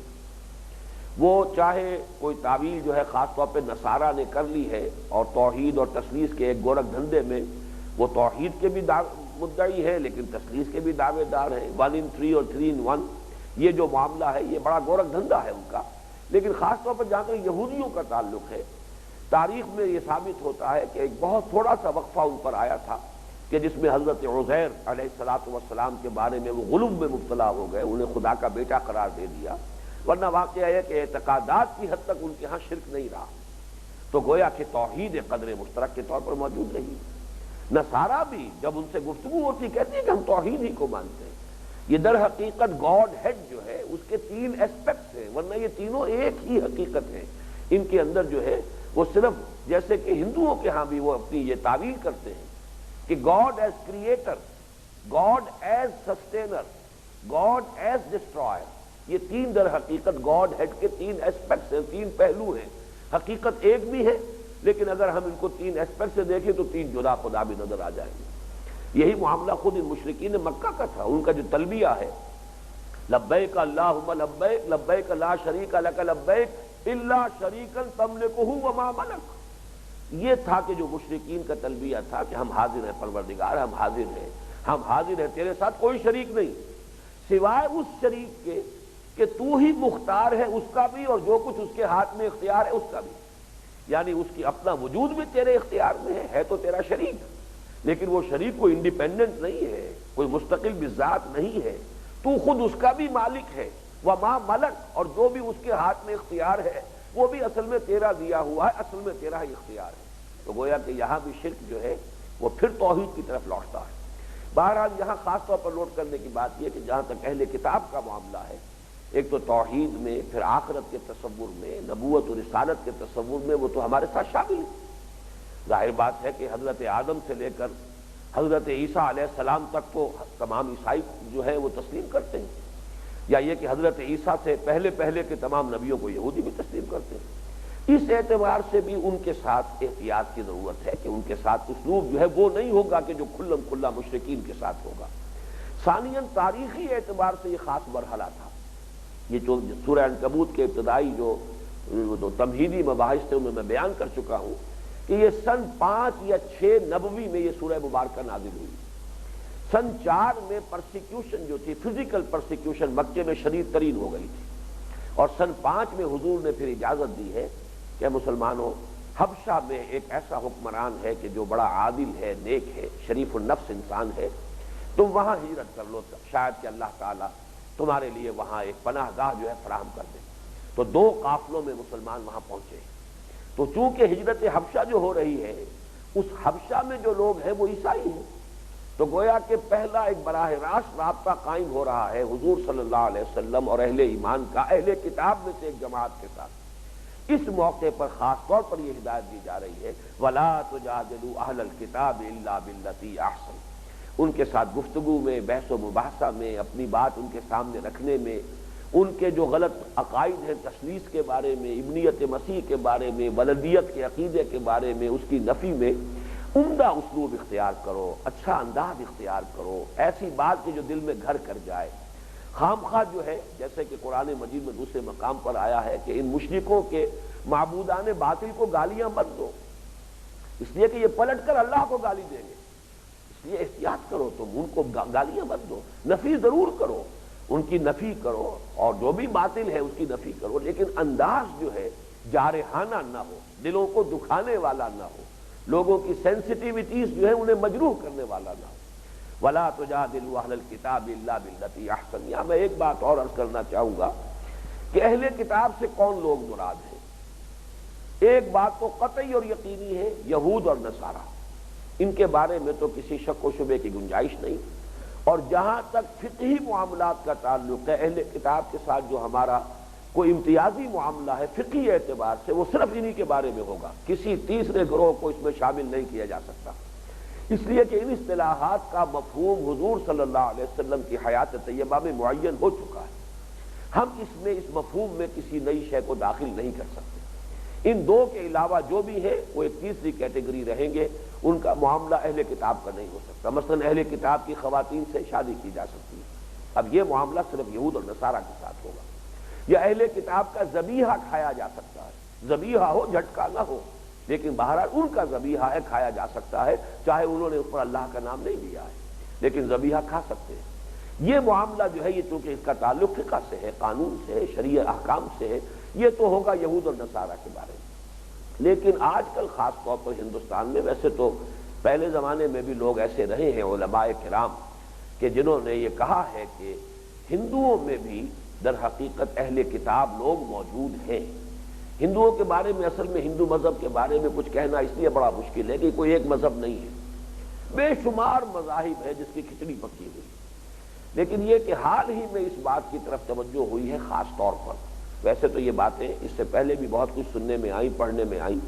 وہ چاہے کوئی تعویل جو ہے خاص طور پہ نصارہ نے کر لی ہے، اور توحید اور تثلیث کے ایک گورکھ دھندے میں وہ توحید کے بھی مدعی ہے لیکن تثلیث کے بھی دعوے دار ہیں، 1 in 3 اور 3 in 1، یہ جو معاملہ ہے یہ بڑا گورکھ دھندہ ہے ان کا۔ لیکن خاص طور پر جہاں تک یہودیوں کا تعلق ہے، تاریخ میں یہ ثابت ہوتا ہے کہ ایک بہت تھوڑا سا وقفہ ان پر آیا تھا کہ جس میں حضرت عزیر علیہ السلام کے بارے میں وہ غلو میں مبتلا ہو گئے، انہیں خدا کا بیٹا قرار دے دیا، ورنہ واقعہ ہے کہ اعتقادات کی حد تک ان کے ہاں شرک نہیں رہا، تو گویا کہ توحید قدر مشترک کے طور پر موجود رہی۔ نصارہ بھی جب ان سے گفتگو ہوتی کہتے ہیں کہ ہم توحید ہی کو مانتے ہیں، یہ در حقیقت گاڈ ہیڈ جو ہے اس کے 3 ایسپیکٹس ہیں، ورنہ یہ تینوں ایک ہی حقیقت ہے، ان کے اندر جو ہے وہ صرف جیسے کہ ہندوؤں کے ہاں بھی وہ اپنی یہ تعویل کرتے ہیں کہ God as creator, God as sustainer, God as destroyer, یہ 3 در حقیقت گاڈ ہیڈ کے 3 ایسپیکٹس ہیں، 3 پہلو ہیں، حقیقت ایک بھی ہے لیکن اگر ہم ان کو 3 ایسپیکٹ سے دیکھیں تو 3 جدا خدا بھی نظر آ جائیں گے۔ یہی معاملہ خود ان مشرکین مکہ کا تھا، ان کا جو تلبیہ ہے لبیک اللہم لبیک لبیک لا شریک لک لبیک الا شریکا تملکہ وما ملک، یہ تھا کہ جو مشرکین کا تلبیہ تھا کہ ہم حاضر ہیں پروردگار، ہم حاضر ہیں تیرے ساتھ کوئی شریک نہیں سوائے اس شریک کے کہ تو ہی مختار ہے اس کا بھی، اور جو کچھ اس کے ہاتھ میں اختیار ہے اس کا بھی، یعنی اس کی اپنا وجود بھی تیرے اختیار میں ہے تو تیرا شریک، لیکن وہ شریک کوئی انڈیپینڈنٹ نہیں ہے، کوئی مستقل بذات نہیں ہے، تو خود اس کا بھی مالک ہے، وما ملک، اور جو بھی اس کے ہاتھ میں اختیار ہے وہ بھی اصل میں تیرا دیا ہوا ہے، اصل میں تیرا ہی اختیار ہے۔ تو گویا کہ یہاں بھی شرک جو ہے وہ پھر توحید کی طرف لوٹتا ہے۔ بہرحال یہاں خاص طور پر نوٹ کرنے کی بات یہ کہ جہاں تک اہل کتاب کا معاملہ ہے، ایک تو توحید میں، پھر آخرت کے تصور میں، نبوت و رسالت کے تصور میں وہ تو ہمارے ساتھ شامل ہے۔ ظاہر بات ہے کہ حضرت آدم سے لے کر حضرت عیسیٰ علیہ السلام تک کو تمام عیسائی جو ہے وہ تسلیم کرتے ہیں، یا یہ کہ حضرت عیسیٰ سے پہلے کے تمام نبیوں کو یہودی بھی تسلیم کرتے ہیں۔ اس اعتبار سے بھی ان کے ساتھ احتیاط کی ضرورت ہے کہ ان کے ساتھ اسلوب جو ہے وہ نہیں ہوگا کہ جو کھلم کھلا مشرکین کے ساتھ ہوگا۔ ثانیاً تاریخی اعتبار سے یہ خاص مرحلہ تھا، یہ جو سورہ عنکبوت کے ابتدائی جو تمہیدی مباحث تھے ان میں بیان کر چکا ہوں کہ یہ سن 5 یا 6 نبوی میں یہ سورہ مبارکہ نازل ہوئی۔ سن 4 میں پرسیکیوشن جو تھی، فزیکل پرسیکیوشن مکے میں شدید ترین ہو گئی تھی، اور سن 5 میں حضور نے پھر اجازت دی ہے کہ مسلمانوں حبشہ میں ایک ایسا حکمران ہے کہ جو بڑا عادل ہے، نیک ہے، شریف النفس انسان ہے، تم وہاں ہجرت کر لو، شاید کہ اللہ تعالیٰ تمہارے لیے وہاں ایک پناہ گاہ جو ہے فراہم کر دے۔ تو 2 قافلوں میں مسلمان وہاں پہنچے، تو چونکہ ہجرت حبشہ جو ہو رہی ہے اس حبشہ میں جو لوگ ہیں وہ عیسائی ہیں، تو گویا کہ پہلا ایک براہ راست رابطہ قائم ہو رہا ہے حضور صلی اللہ علیہ وسلم اور اہل ایمان کا اہل کتاب میں سے ایک جماعت کے ساتھ۔ اس موقع پر خاص طور پر یہ ہدایت دی جا رہی ہے وَلَا تُجَادِلُوا أَهْلَ الْكِتَابِ إِلَّا بِالَّتِي أَحْسَنُ، ان کے ساتھ گفتگو میں، بحث و مباحثہ میں، اپنی بات ان کے سامنے رکھنے میں، ان کے جو غلط عقائد ہیں تثلیث کے بارے میں، ابنیت مسیح کے بارے میں، ولدیت کے عقیدے کے بارے میں، اس کی نفی میں عمدہ اسلوب اختیار کرو، اچھا انداز اختیار کرو، ایسی بات کہ جو دل میں گھر کر جائے۔ خام خواہ جو ہے جیسے کہ قرآن مجید میں دوسرے مقام پر آیا ہے کہ ان مشرکوں کے معبودان باطل کو گالیاں مت دو، اس لیے کہ یہ پلٹ کر اللہ کو گالی دیں گے، اس لیے احتیاط کرو، تم ان کو گالیاں مت دو، نفی ضرور کرو، ان کی نفی کرو، اور جو بھی باطل ہے اس کی نفی کرو، لیکن انداز جو ہے جارحانہ نہ ہو، دلوں کو دکھانے والا نہ ہو، لوگوں کی سینسٹیوٹیز جو ہے انہیں مجروح کرنے والا نہ ہو۔ وَلَا تُجَادِلُوا أَهْلَ الْكِتَابِ إِلَّا بِالَّتِي أَحْسَنُ۔ یہاں میں ایک بات اور عرض کرنا چاہوں گا کہ اہل کتاب سے کون لوگ مراد ہیں۔ ایک بات تو قطعی اور یقینی ہے، یہود اور نصارہ، ان کے بارے میں تو کسی شک و شبے کی گنجائش نہیں، اور جہاں تک فقہی معاملات کا تعلق ہے اہل کتاب کے ساتھ جو ہمارا کوئی امتیازی معاملہ ہے فقہی اعتبار سے، وہ صرف انہی کے بارے میں ہوگا، کسی تیسرے گروہ کو اس میں شامل نہیں کیا جا سکتا، اس لیے کہ ان اصطلاحات کا مفہوم حضور صلی اللہ علیہ وسلم کی حیات طیبہ میں معین ہو چکا ہے۔ ہم اس مفہوم میں کسی نئی شے کو داخل نہیں کر سکتے۔ ان دو کے علاوہ جو بھی ہے وہ ایک تیسری کیٹیگری رہیں گے، ان کا معاملہ اہل کتاب کا نہیں ہو سکتا۔ مثلا اہل کتاب کی خواتین سے شادی کی جا سکتی ہے، اب یہ معاملہ صرف یہود اور نصارہ کے ساتھ ہوگا۔ یا اہل کتاب کا ذبیحہ کھایا جا سکتا ہے، ذبیحہ ہو جھٹکا نہ ہو، لیکن بہرحال ان کا ذبیحہ ہے، کھایا جا سکتا ہے، چاہے انہوں نے اس پر اللہ کا نام نہیں لیا ہے، لیکن ذبیحہ کھا سکتے ہیں۔ یہ معاملہ جو ہے یہ چونکہ اس کا تعلق فقہ سے ہے، قانون سے ہے، شرعی احکام سے ہے، یہ تو ہوگا یہود اور نصارہ کے بارے میں۔ لیکن آج کل خاص طور پر ہندوستان میں، ویسے تو پہلے زمانے میں بھی لوگ ایسے رہے ہیں علماء کرام کہ جنہوں نے یہ کہا ہے کہ ہندوؤں میں بھی در حقیقت اہل کتاب لوگ موجود ہیں۔ ہندوؤں کے بارے میں اصل میں ہندو مذہب کے بارے میں کچھ کہنا اس لیے بڑا مشکل ہے کہ کوئی ایک مذہب نہیں ہے، بے شمار مذاہب ہے جس کی کھچڑی پکی ہوئی، لیکن یہ کہ حال ہی میں اس بات کی طرف توجہ ہوئی ہے خاص طور پر، ویسے تو یہ باتیں اس سے پہلے بھی بہت کچھ سننے میں آئیں، پڑھنے میں آئیں۔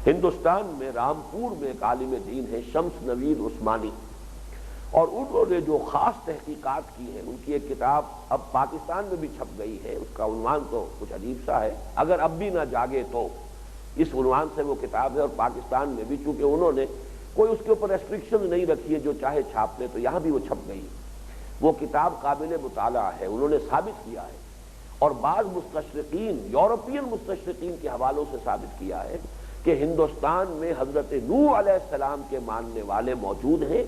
ہندوستان میں رامپور میں ایک عالم دین ہے شمس نوید عثمانی، اور انہوں نے جو خاص تحقیقات کی ہیں، ان کی ایک کتاب اب پاکستان میں بھی چھپ گئی ہے، اس کا عنوان تو کچھ عجیب سا ہے، اگر اب بھی نہ جاگے تو، اس عنوان سے وہ کتاب ہے، اور پاکستان میں بھی چونکہ انہوں نے کوئی اس کے اوپر ریسٹرکشن نہیں رکھی ہے، جو چاہے چھاپ لے، تو یہاں بھی وہ چھپ گئی۔ وہ کتاب قابل مطالعہ ہے، انہوں نے ثابت کیا ہے، اور بعض مستشرقین، یورپین مستشرقین کے حوالوں سے ثابت کیا ہے کہ ہندوستان میں حضرت نوح علیہ السلام کے ماننے والے موجود ہیں،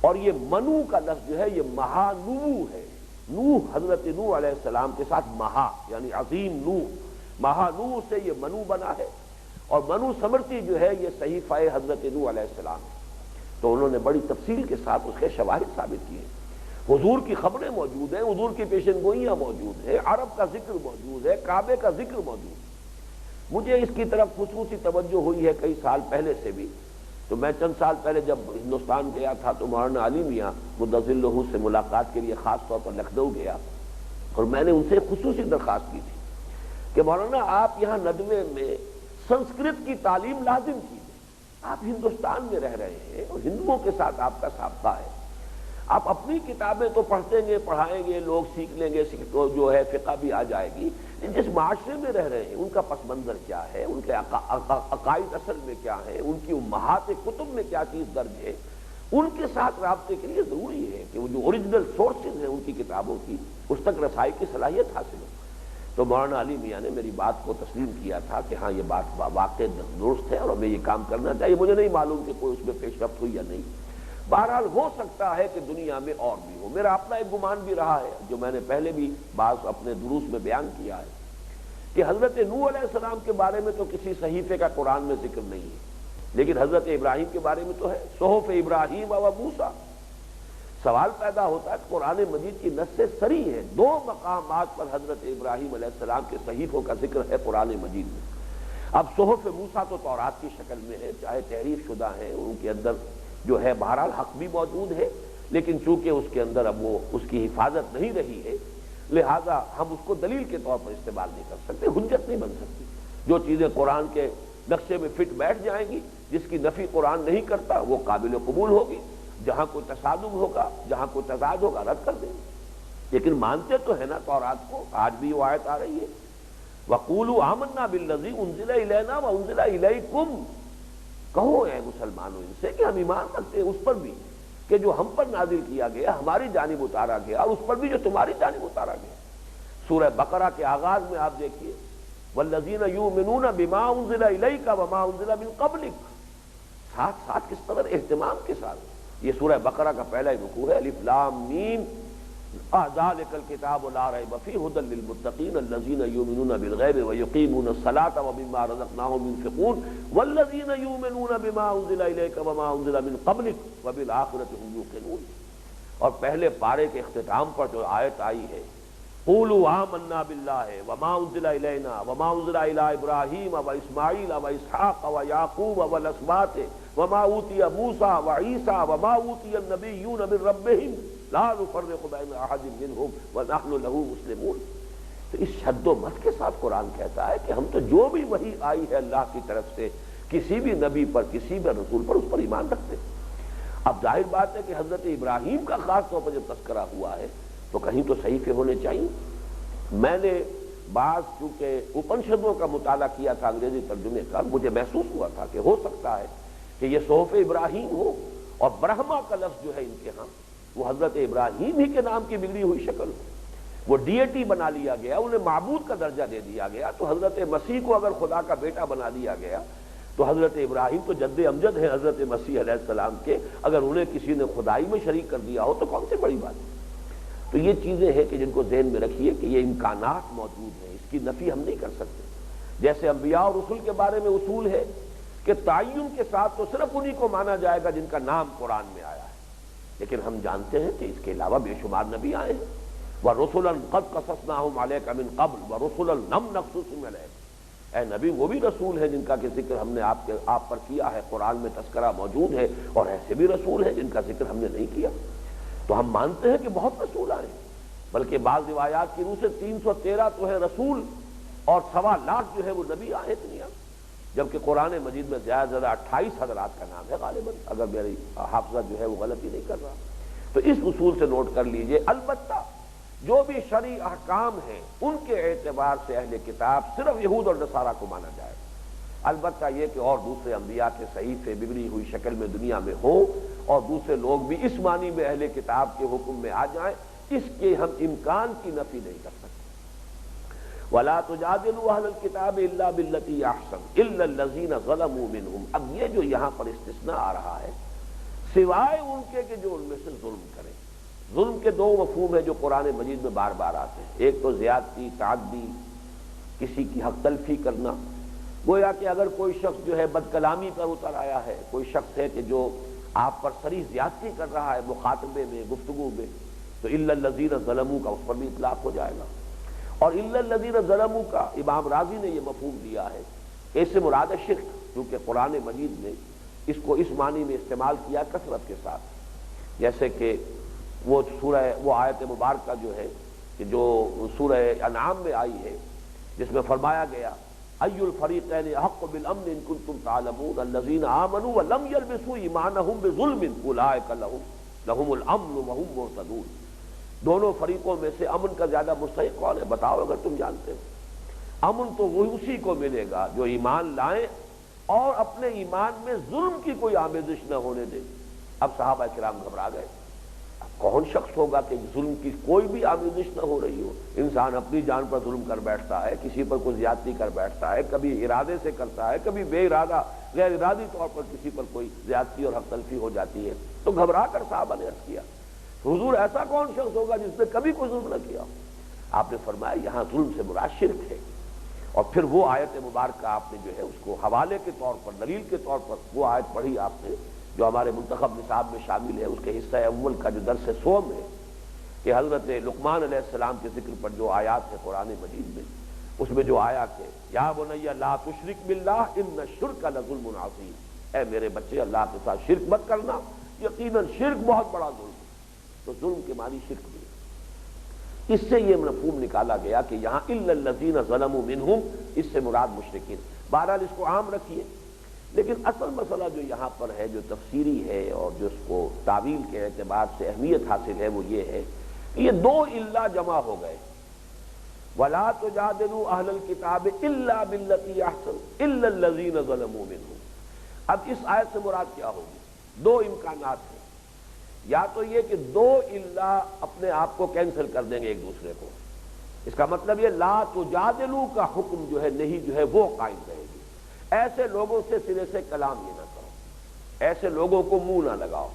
اور یہ منو کا لفظ جو ہے یہ مہانو ہے، نوح حضرت نوح علیہ السلام کے ساتھ مہا یعنی عظیم نوح، مہانو سے یہ منو بنا ہے، اور منو سمرتی جو ہے یہ صحیفہ حضرت نوح علیہ السلام ہے۔ تو انہوں نے بڑی تفصیل کے ساتھ اس کے شواہد ثابت کیے، حضور کی خبریں موجود ہیں، حضور کی پیشن گوئیاں موجود ہیں، عرب کا ذکر موجود ہے، کعبے کا ذکر موجود ہے۔ مجھے اس کی طرف خصوصی توجہ ہوئی ہے کئی سال پہلے سے بھی، تو میں چند سال پہلے جب ہندوستان گیا تھا تو مولانا علی میاں مدظلہ سے ملاقات کے لیے خاص طور پر لکھنؤ گیا، اور میں نے ان سے خصوصی درخواست کی تھی کہ مولانا آپ یہاں ندوے میں سنسکرت کی تعلیم لازم کیجیے، آپ ہندوستان میں رہ رہے ہیں اور ہندوؤں کے ساتھ آپ کا سابقہ ہے، آپ اپنی کتابیں تو پڑھتے گے پڑھائیں گے، لوگ سیکھ لیں گے، تو جو ہے فقہ بھی آ جائے گی، جس معاشرے میں رہ رہے ہیں ان کا پس منظر کیا ہے، ان کے عقائد اصل میں کیا ہے، ان کی امہات کتب میں کیا چیز درج ہے، ان کے ساتھ رابطے کے لیے ضروری ہے کہ وہ جو اوریجنل سورسز ہیں ان کی کتابوں کی اس تک رسائی کی صلاحیت حاصل ہو۔ تو مولانا علی میاں نے میری بات کو تسلیم کیا تھا کہ ہاں یہ بات واقع درست ہے اور ہمیں یہ کام کرنا چاہیے۔ مجھے نہیں معلوم کہ کوئی اس میں پیش رفت ہوئی یا نہیں، بہرحال ہو سکتا ہے کہ دنیا میں اور بھی ہو۔ میرا اپنا ایک گمان بھی رہا ہے جو میں نے پہلے بھی بعض اپنے دروس میں بیان کیا ہے کہ حضرت نوح علیہ السلام کے بارے میں تو کسی صحیفے کا قرآن میں ذکر نہیں ہے، لیکن حضرت ابراہیم کے بارے میں تو ہے، صحف ابراہیم و موسیٰ۔ سوال پیدا ہوتا ہے قرآن مجید کی نص صریح ہے، 2 مقامات پر حضرت ابراہیم علیہ السلام کے صحیفوں کا ذکر ہے قرآن مجید میں۔ اب صحف موسیٰ تو تورات کی شکل میں ہے، چاہے تحریف شدہ ہیں، ان کے اندر جو ہے بہرحال حق بھی موجود ہے، لیکن چونکہ اس کے اندر اب وہ اس کی حفاظت نہیں رہی ہے، لہذا ہم اس کو دلیل کے طور پر استعمال نہیں کر سکتے، حجت نہیں بن سکتی۔ جو چیزیں قرآن کے نقشے میں فٹ بیٹھ جائیں گی، جس کی نفی قرآن نہیں کرتا، وہ قابل قبول ہوگی، جہاں کوئی تصادم ہوگا، جہاں کوئی تضاد ہوگا، رد کر دیں گے۔ لیکن مانتے تو ہے نا تورات کو، آج بھی وہ آیت آ رہی ہے وَقُولُوا آمَنَّا بِالَّذِي أُنزِلَ إِلَيْنَا وَأُنزِلَ إِلَيْكُمْ، کہو اے مسلمانوں ان سے کہ ہم ایمان رکھتے ہیں اس پر بھی کہ جو ہم پر نازل کیا گیا، ہماری جانب اتارا گیا، اور اس پر بھی جو تمہاری جانب اتارا گیا۔ سورہ بقرہ کے آغاز میں آپ دیکھیے وَالَّذِينَ يُؤْمِنُونَ بِمَا أُنزِلَ إِلَيْكَ وَمَا أُنزِلَ مِن قَبْلِكَ، ساتھ ساتھ کس قدر اہتمام کے ساتھ۔ یہ سورہ بقرہ کا پہلا ہی رکوع ہے، الف لام میم، ذالک الکتاب لا ریب فیہ ھدی للمتقین الذین یؤمنون بالغیب ویقیمون الصلاۃ ومما رزقناہم ينفقون والذین یؤمنون بما انزل الیک وما انزل من قبلک وبالآخرۃ هم یوقنون۔ اور پہلے پارے کے اختتام پر جو آیت آئی ہے قولوا آمنا باللہ وما انزل الینا وما انزل الی ابراہیم واسماعیل واسحاق ویعقوب والاسباط وما اوتی موسیٰ وعیسیٰ وما اوتی النبیون من ربہم لا نفرق بین احد منہم ونحن لہ مسلمون۔ تو اس شد و مت کے ساتھ قرآن کہتا ہے کہ ہم تو جو بھی وحی آئی ہے اللہ کی طرف سے کسی بھی نبی پر کسی بھی رسول پر اس پر ایمان رکھتے ہیں۔ اب ظاہر بات ہے کہ حضرت ابراہیم کا خاص طور پر جب تذکرہ ہوا ہے تو کہیں تو صحیفے ہونے چاہیے۔ میں نے بعض چونکہ اپنشدوں کا مطالعہ کیا تھا انگریزی ترجمے کا، مجھے محسوس ہوا تھا کہ ہو سکتا ہے کہ یہ صحف ابراہیم ہو اور برہما کا لفظ جو ہے ان کے ہاں وہ حضرت ابراہیم ہی کے نام کی بگڑی ہوئی شکل ہو، وہ ڈیٹی بنا لیا گیا، انہیں معبود کا درجہ دے دیا گیا۔ تو حضرت مسیح کو اگر خدا کا بیٹا بنا دیا گیا تو حضرت ابراہیم تو جد امجد ہے حضرت مسیح علیہ السلام کے، اگر انہیں کسی نے خدائی میں شریک کر دیا ہو تو کون سی بڑی بات ہے۔ تو یہ چیزیں ہیں کہ جن کو ذہن میں رکھیے کہ یہ امکانات موجود ہیں، اس کی نفی ہم نہیں کر سکتے۔ جیسے انبیاء اور رسل کے بارے میں اصول ہے کہ تعین کے ساتھ تو صرف انہی کو مانا جائے گا جن کا نام قرآن میں آیا ہے، لیکن ہم جانتے ہیں کہ اس کے علاوہ بے شمار نبی آئے ہیں۔ وَرُسُلًا قَدْ قَصَصْنَاهُمْ عَلَيْكَ مِنْ قَبْلُ وَرُسُلًا لَمْ نَقْصُصْهُمْ عَلَيْكَ۔ اے نبی وہ بھی رسول ہیں جن کا کہ ذکر ہم نے آپ پر کیا ہے، قرآن میں تذکرہ موجود ہے، اور ایسے بھی رسول ہیں جن کا ذکر ہم نے نہیں کیا۔ تو ہم مانتے ہیں کہ بہت رسول آئے، بلکہ بعض روایات کی روح سے 313 تو ہے رسول اور 1.25 لاکھ جو ہے وہ نبی آئے دنیا، جبکہ قرآن مجید میں زیادہ سے زیادہ 28 حضرات کا نام ہے غالباً، اگر میری حافظہ جو ہے وہ غلطی نہیں کر رہا۔ تو اس اصول سے نوٹ کر لیجئے، البتہ جو بھی شرعی احکام ہیں ان کے اعتبار سے اہل کتاب صرف یہود اور نصارہ کو مانا جائے، البتہ یہ کہ اور دوسرے انبیاء کے صحیفے بگڑی ہوئی شکل میں دنیا میں ہوں اور دوسرے لوگ بھی اس معنی میں اہل کتاب کے حکم میں آ جائیں، اس کے ہم امکان کی نفی نہیں کر سکتے۔ وَلَا تُجَادِلُوا أَهْلَ الْكِتَابِ إِلَّا بِالَّتِي أَحْسَنُ إِلَّا الَّذِينَ ظَلَمُوا مِنْهُمْ۔ اب یہ جو یہاں پر استثناء آ رہا ہے سوائے ان کے کہ جو ان میں سے ظلم کریں۔ ظلم کے دو مفہوم ہیں جو قرآن مجید میں بار بار آتے ہیں، ایک تو زیادتی، تعدی، کسی کی حق تلفی کرنا، گویا کہ اگر کوئی شخص جو ہے بد کلامی پر اتر آیا ہے، کوئی شخص ہے کہ جو آپ پر صریح زیادتی کر رہا ہے مخاطبے میں، گفتگو میں، تو الا الذین ظلموا کا اس پر بھی اطلاق ہو جائے گا۔ اور الا الذین ظلموا کا امام راضی نے یہ مفہوم دیا ہے کہ اس سے مراد ہے شرک، کیونکہ قرآن مجید نے اس کو اس معنی میں استعمال کیا کثرت کے ساتھ، جیسے کہ وہ آیت مبارکہ جو ہے کہ جو سورہ انعام میں آئی ہے جس میں فرمایا گیا ای الفریقین احق بالامن ان کنتم تعلمون الذین آمنوا ولم یلبسوا ایمانہم بظلم اولئک لہم الامن وہم مہتدون۔ دونوں فریقوں میں سے امن کا زیادہ مستحق کون ہے؟ بتاؤ اگر تم جانتے ہو۔ امن تو وہ اسی کو ملے گا جو ایمان لائیں اور اپنے ایمان میں ظلم کی کوئی آمیزش نہ ہونے دے۔ اب صحابہ کرام گھبرا گئے، کون شخص ہوگا کہ ظلم کی کوئی بھی آمیزش نہ ہو رہی ہو؟ انسان اپنی جان پر ظلم کر بیٹھتا ہے، کسی پر کوئی زیادتی کر بیٹھتا ہے، کبھی ارادے سے کرتا ہے، کبھی بے ارادہ غیر ارادی طور پر کسی پر کوئی زیادتی اور حق تلفی ہو جاتی ہے۔ تو گھبرا کر صحابہ نے عرض کیا حضور ایسا کون شخص ہوگا جس نے کبھی کوئی ظلم نہ کیا؟ آپ نے فرمایا یہاں ظلم سے مراد شرک ہے، اور پھر وہ آیت مبارکہ آپ نے جو ہے اس کو حوالے کے طور پر، دلیل کے طور پر وہ آیت پڑھی آپ نے جو ہمارے منتخب نصاب میں شامل ہے، اس کے حصہ اول کا جو درس سوم ہے کہ حضرت لقمان علیہ السلام کے ذکر پر جو آیات ہے قرآن مجید میں، اس میں جو آیا کہ یا بنی لا تشرک باللہ ان الشرک لظلم عظیم، اے میرے بچے اللہ کے ساتھ شرک مت کرنا، یقیناً شرک بہت بڑا ظلم ہے۔ تو ظلم کے معنی شرک بھی، اس سے یہ مفہوم نکالا گیا کہ یہاں الا الذین ظلموا منہم، اس سے مراد مشرکین۔ بہرحال اس کو عام رکھیے، لیکن اصل مسئلہ جو یہاں پر ہے، جو تفسیری ہے اور جو اس کو تعویل کے اعتبار سے اہمیت حاصل ہے، وہ یہ ہے کہ یہ دو الا جمع ہو گئے، وَلَا تُجَادِلُوا أَهْلَ الْكِتَابِ إِلَّا بِالَّتِي أَحْسَنُ إِلَّا الَّذِينَ ظَلَمُوا مِنْهُمْ۔ اب اس آیت سے مراد کیا ہوگی؟ دو امکانات ہیں، یا تو یہ کہ دو الا اپنے آپ کو کینسل کر دیں گے ایک دوسرے کو، اس کا مطلب یہ لا تجادلوا کا حکم جو ہے نہیں جو ہے وہ قائم رہے گی، ایسے لوگوں سے سرے سے کلام یہ نہ کرو، ایسے لوگوں کو منہ نہ لگاؤ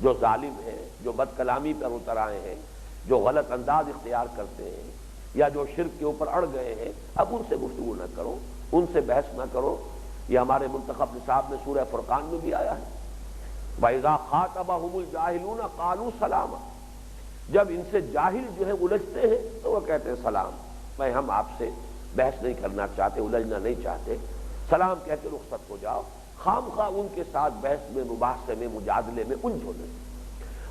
جو ظالم ہیں، جو بد کلامی پر اتر آئے ہیں، جو غلط انداز اختیار کرتے ہیں یا جو شرک کے اوپر اڑ گئے ہیں، اب ان سے گفتگو نہ کرو، ان سے بحث نہ کرو۔ یہ ہمارے منتخب نصاب میں سورہ فرقان میں بھی آیا ہے، وَإِذَا خَاطَبَهُمُ الْجَاهِلُونَ قَالُوا سَلَامًا، جب ان سے جاہل جو ہے الجھتے ہیں تو وہ کہتے ہیں سلام، میں ہم آپ سے بحث نہیں کرنا چاہتے، الجھنا نہیں چاہتے، سلام کہہ کے رخصت ہو جاؤ، خام خواہ ان کے ساتھ بحث میں، مباحثے میں، مجادلے میں الجھو نہیں۔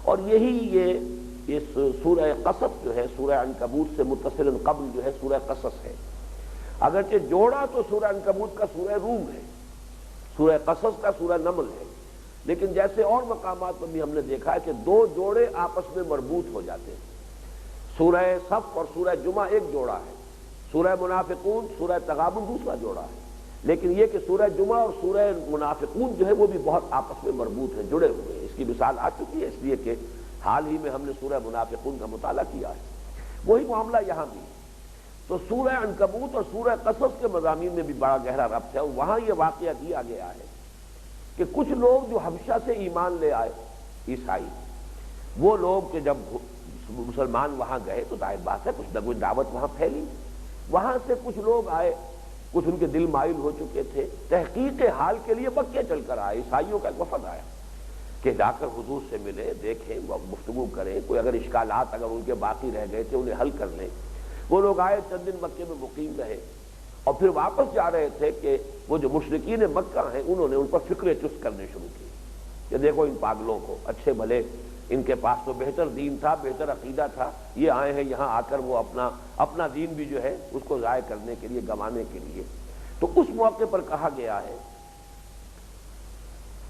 اور یہی یہ سورہ قصص جو ہے سورہ عنکبوت سے متصل قبل جو ہے سورہ قصص ہے، اگرچہ جوڑا تو سورہ عنکبوت کا سورہ روم ہے، سورہ قصص کا سورہ نمل ہے، لیکن جیسے اور مقامات پر بھی ہم نے دیکھا ہے کہ دو جوڑے آپس میں مربوط ہو جاتے ہیں۔ سورہ صف اور سورہ جمعہ ایک جوڑا ہے، سورہ منافقون، سورہ تغابن دوسرا جوڑا ہے، لیکن یہ کہ سورہ جمعہ اور سورہ منافقون جو ہے وہ بھی بہت آپس میں مربوط ہیں، جڑے ہوئے ہیں۔ اس کی مثال آ چکی ہے، اس لیے کہ حال ہی میں ہم نے سورہ منافقون کا مطالعہ کیا ہے، وہی معاملہ یہاں بھی۔ تو سورہ عنکبوت اور سورہ قصص کے مضامین میں بھی بڑا گہرا ربط ہے، اور وہاں یہ واقعہ دیا گیا ہے کہ کچھ لوگ جو حبشہ سے ایمان لے آئے، عیسائی، وہ لوگ کہ جب مسلمان وہاں گئے تو ظاہر بات ہے کچھ نہ کچھ دعوت وہاں پھیلی، وہاں سے کچھ لوگ آئے، کچھ ان کے دل مائل ہو چکے تھے، تحقیق حال کے لیے مکے چل کر آئے، عیسائیوں کا ایک وفد آیا کہ جا کر حضور سے ملے، دیکھیں، گفتگو کریں، کوئی اگر اشکالات اگر ان کے باقی رہ گئے تھے انہیں حل کر لیں۔ وہ لوگ آئے، چند دن مکے میں مقیم رہے، اور پھر واپس جا رہے تھے کہ وہ جو مشرکین مکہ ہیں انہوں نے ان پر فکریں چست کرنے شروع کی کہ دیکھو ان پاگلوں کو، اچھے بھلے ان کے پاس تو بہتر دین تھا، بہتر عقیدہ تھا، یہ آئے ہیں یہاں آ کر وہ اپنا دین بھی جو ہے اس کو ضائع کرنے کے لیے، گنوانے کے لیے۔ تو اس موقع پر کہا گیا ہے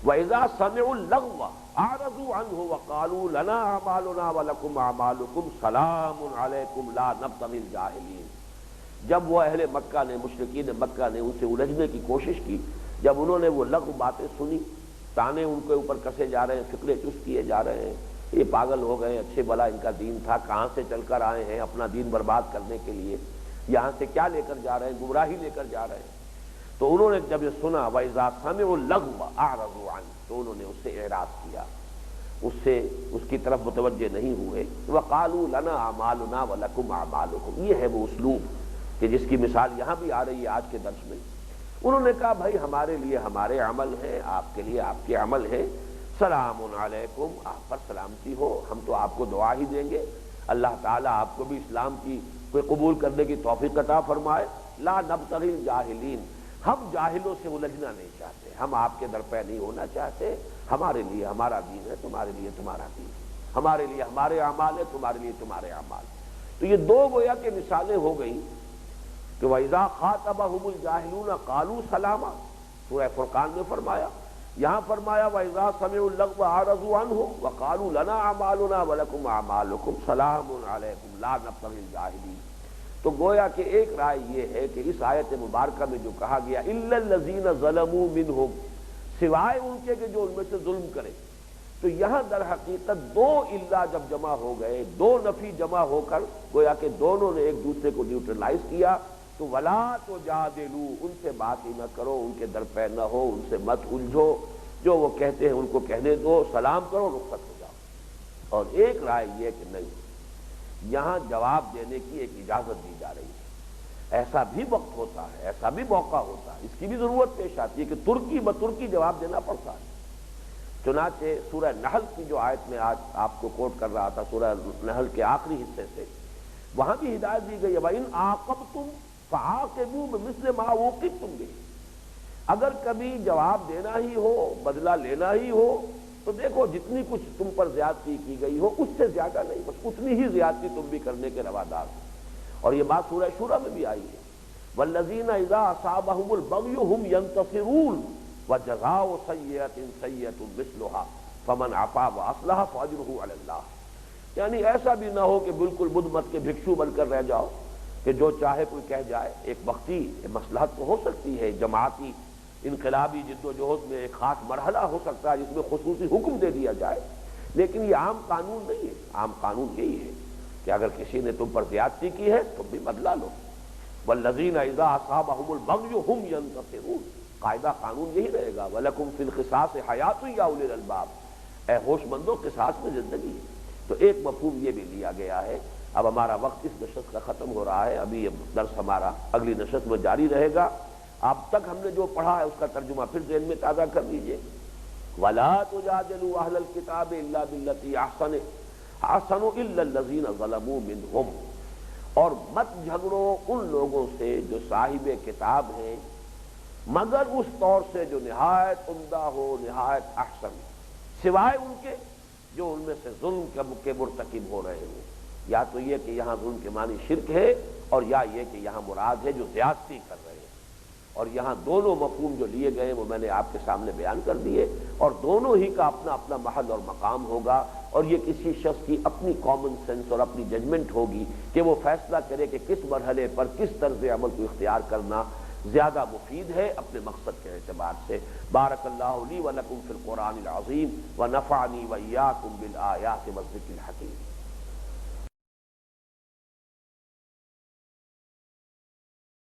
وَإِذَا سَمِعُوا اللَّغْوَ أَعْرَضُوا عَنْهُ وَقَالُوا لَنَا أَعْمَالُنَا وَلَكُمْ أَعْمَالُكُمْ سَلَامٌ عَلَيْكُمْ لَا نَبْتَغِي الْجَاهِلِينَ۔ جب وہ اہل مکہ نے، مشرکین مکہ نے ان سے الجھنے کی کوشش کی، جب انہوں نے وہ لغو باتیں سنی، تانے ان کے اوپر کسے جا رہے ہیں، فکرے چست کیے جا رہے ہیں، یہ پاگل ہو گئے، اچھے بھلا ان کا دین تھا، کہاں سے چل کر آئے ہیں اپنا دین برباد کرنے کے لیے، یہاں سے کیا لے کر جا رہے ہیں، گمراہی لے کر جا رہے ہیں۔ تو انہوں نے جب یہ سنا وَإِذَا سَمِعُوا اللَّغْوَ أَعْرَضُوا عَنْهُ، تو انہوں نے اس سے اعراض کیا، اس کی طرف متوجہ نہیں ہوئے۔ وَقَالُوا لَنَا أَعْمَالُنَا وَلَكُمْ أَعْمَالُكُمْ، یہ ہے وہ اسلوب کہ جس کی مثال یہاں بھی آ رہی ہے آج کے درس میں۔ انہوں نے کہا بھائی ہمارے لیے ہمارے عمل ہیں، آپ کے لیے آپ کے عمل ہیں، سلام علیکم، آپ پر سلامتی ہو، ہم تو آپ کو دعا ہی دیں گے، اللہ تعالیٰ آپ کو بھی اسلام کی کوئی قبول کرنے کی توفیق عطا فرمائے۔ لا نبتغی الجاہلین، ہم جاہلوں سے الجھنا نہیں چاہتے، ہم آپ کے درپے نہیں ہونا چاہتے، ہمارے لیے ہمارا دین ہے، تمہارے لیے تمہارا دین ہے، ہمارے لیے ہمارے اعمال ہے، تمہارے لیے تمہارے اعمال۔ تو یہ دو گویا کہ مثالیں ہو گئیں کہ وَإِذَا خَاطَبَهُمُ الْجَاهِلُونَ قَالُوا سَلَامًا، سورہ فرقان میں فرمایا، یہاں فرمایا وَإِذَا سَمِعُوا اللَّغْوَ أَعْرَضُوا عَنْهُ وَقَالُوا لَنَا أَعْمَالُنَا وَلَكُمْ أَعْمَالُكُمْ سَلَامٌ عَلَيْكُمْ لَا نَبْتَغِي الْجَاهِلِينَ۔ تو گویا کہ ایک رائے یہ ہے کہ اس آیت مبارکہ میں جو کہا گیا إِلَّا الَّذِينَ ظَلَمُوا مِنْهُمْ، سوائے ان کے کہ جو ان میں سے ظلم کرے، تو یہاں در حقیقت دو الا جب جمع ہو گئے، دو نفی جمع ہو کر گویا کہ دونوں نے ایک دوسرے کو نیوٹرلائز کیا، تو ولا تو جادلو، ان سے بات ہی نہ کرو، ان کے در پہ نہ ہو، ان سے مت الجھو، جو وہ کہتے ہیں ان کو کہنے دو، سلام کرو، رخصت ہو جاؤ۔ اور ایک رائے یہ کہ نہیں، یہاں جواب دینے کی ایک اجازت دی جا رہی ہے، ایسا بھی وقت ہوتا ہے، ایسا بھی موقع ہوتا ہے، اس کی بھی ضرورت پیش آتی ہے کہ ترکی بترکی جواب دینا پڑتا ہے۔ چنانچہ سورہ نحل کی جو آیت میں آج آپ کو کوٹ کر رہا تھا، سورہ نحل کے آخری حصے سے، وہاں بھی ہدایت دی گئی ہے وَإِنْ عَاقَبْتُمْ فَعَاقِبُوا بِمِثْلِ مَا عُوقِبْتُمْ بِهِ، اگر کبھی جواب دینا ہی ہو، بدلہ لینا ہی ہو، تو دیکھو جتنی کچھ تم پر زیادتی کی گئی ہو اس سے زیادہ نہیں، بس اتنی ہی زیادتی تم بھی کرنے کے روادار ہو۔ اور یہ بات سورہ شورى میں بھی آئی ہے وَالَّذِينَ إِذَا أَصَابَهُمُ الْبَغْيُ هُمْ يَنْتَصِرُونَ وَجَزَاءُ سَيِّئَةٍ سَيِّئَةٌ مِثْلُهَا فَمَنْ عَفَا وَأَصْلَحَ فَأَجْرُهُ عَلَى اللَّهِ، یعنی ایسا بھی نہ ہو کہ بالکل بدھ مت کے بھکشو بن کر رہ جاؤ کہ جو چاہے کوئی کہہ جائے۔ ایک وقتی مصلحت تو ہو سکتی ہے، جماعتی انقلابی جد و جہد میں ایک خاص مرحلہ ہو سکتا ہے جس میں خصوصی حکم دے دیا جائے، لیکن یہ عام قانون نہیں ہے۔ عام قانون یہی ہے کہ اگر کسی نے تم پر زیادتی کی ہے تم بھی بدلہ لو۔ والذین اذا اصابهم البغی هم ينتصرون، قاعدہ قانون یہی رہے گا وَلَكُمْ فِي الْقِصَاصِ حَیَاتٌ یا اُولِي الْأَلْبَابِ، اے ہوش مندو قصاص میں زندگی ہے، تو ایک مفہوم یہ بھی لیا گیا ہے۔ اب ہمارا وقت اس نشست کا ختم ہو رہا ہے، ابھی یہ درس ہمارا اگلی نشست میں جاری رہے گا۔ اب تک ہم نے جو پڑھا ہے اس کا ترجمہ پھر ذہن میں تازہ کر لیجئے۔ وَلَا تُجَادِلُوا أَهْلَ الْكِتَابِ إِلَّا بِالَّتِي أَحْسَنُ إِلَّا الَّذِينَ ظَلَمُوا مِنْهُمْ، اور مت جھگڑو ان لوگوں سے جو صاحب کتاب ہیں مگر اس طور سے جو نہایت عمدہ ہو، نہایت احسن، سوائے ان کے جو ان میں سے ظلم کے مرتکب ہو رہے ہیں۔ یا تو یہ کہ یہاں ظلم کے معنی شرک ہے، اور یا یہ کہ یہاں مراد ہے جو زیادتی کر رہے ہیں۔ اور یہاں دونوں مفہوم جو لیے گئے وہ میں نے آپ کے سامنے بیان کر دیے، اور دونوں ہی کا اپنا اپنا محل اور مقام ہوگا، اور یہ کسی شخص کی اپنی کامن سینس اور اپنی ججمنٹ ہوگی کہ وہ فیصلہ کرے کہ کس مرحلے پر کس طرز عمل کو اختیار کرنا زیادہ مفید ہے اپنے مقصد کے اعتبار سے۔ بارک اللہ لی ولکم فی القرآن العظیم ونفعنی وإیاکم بالآیات والذکر الحکیم۔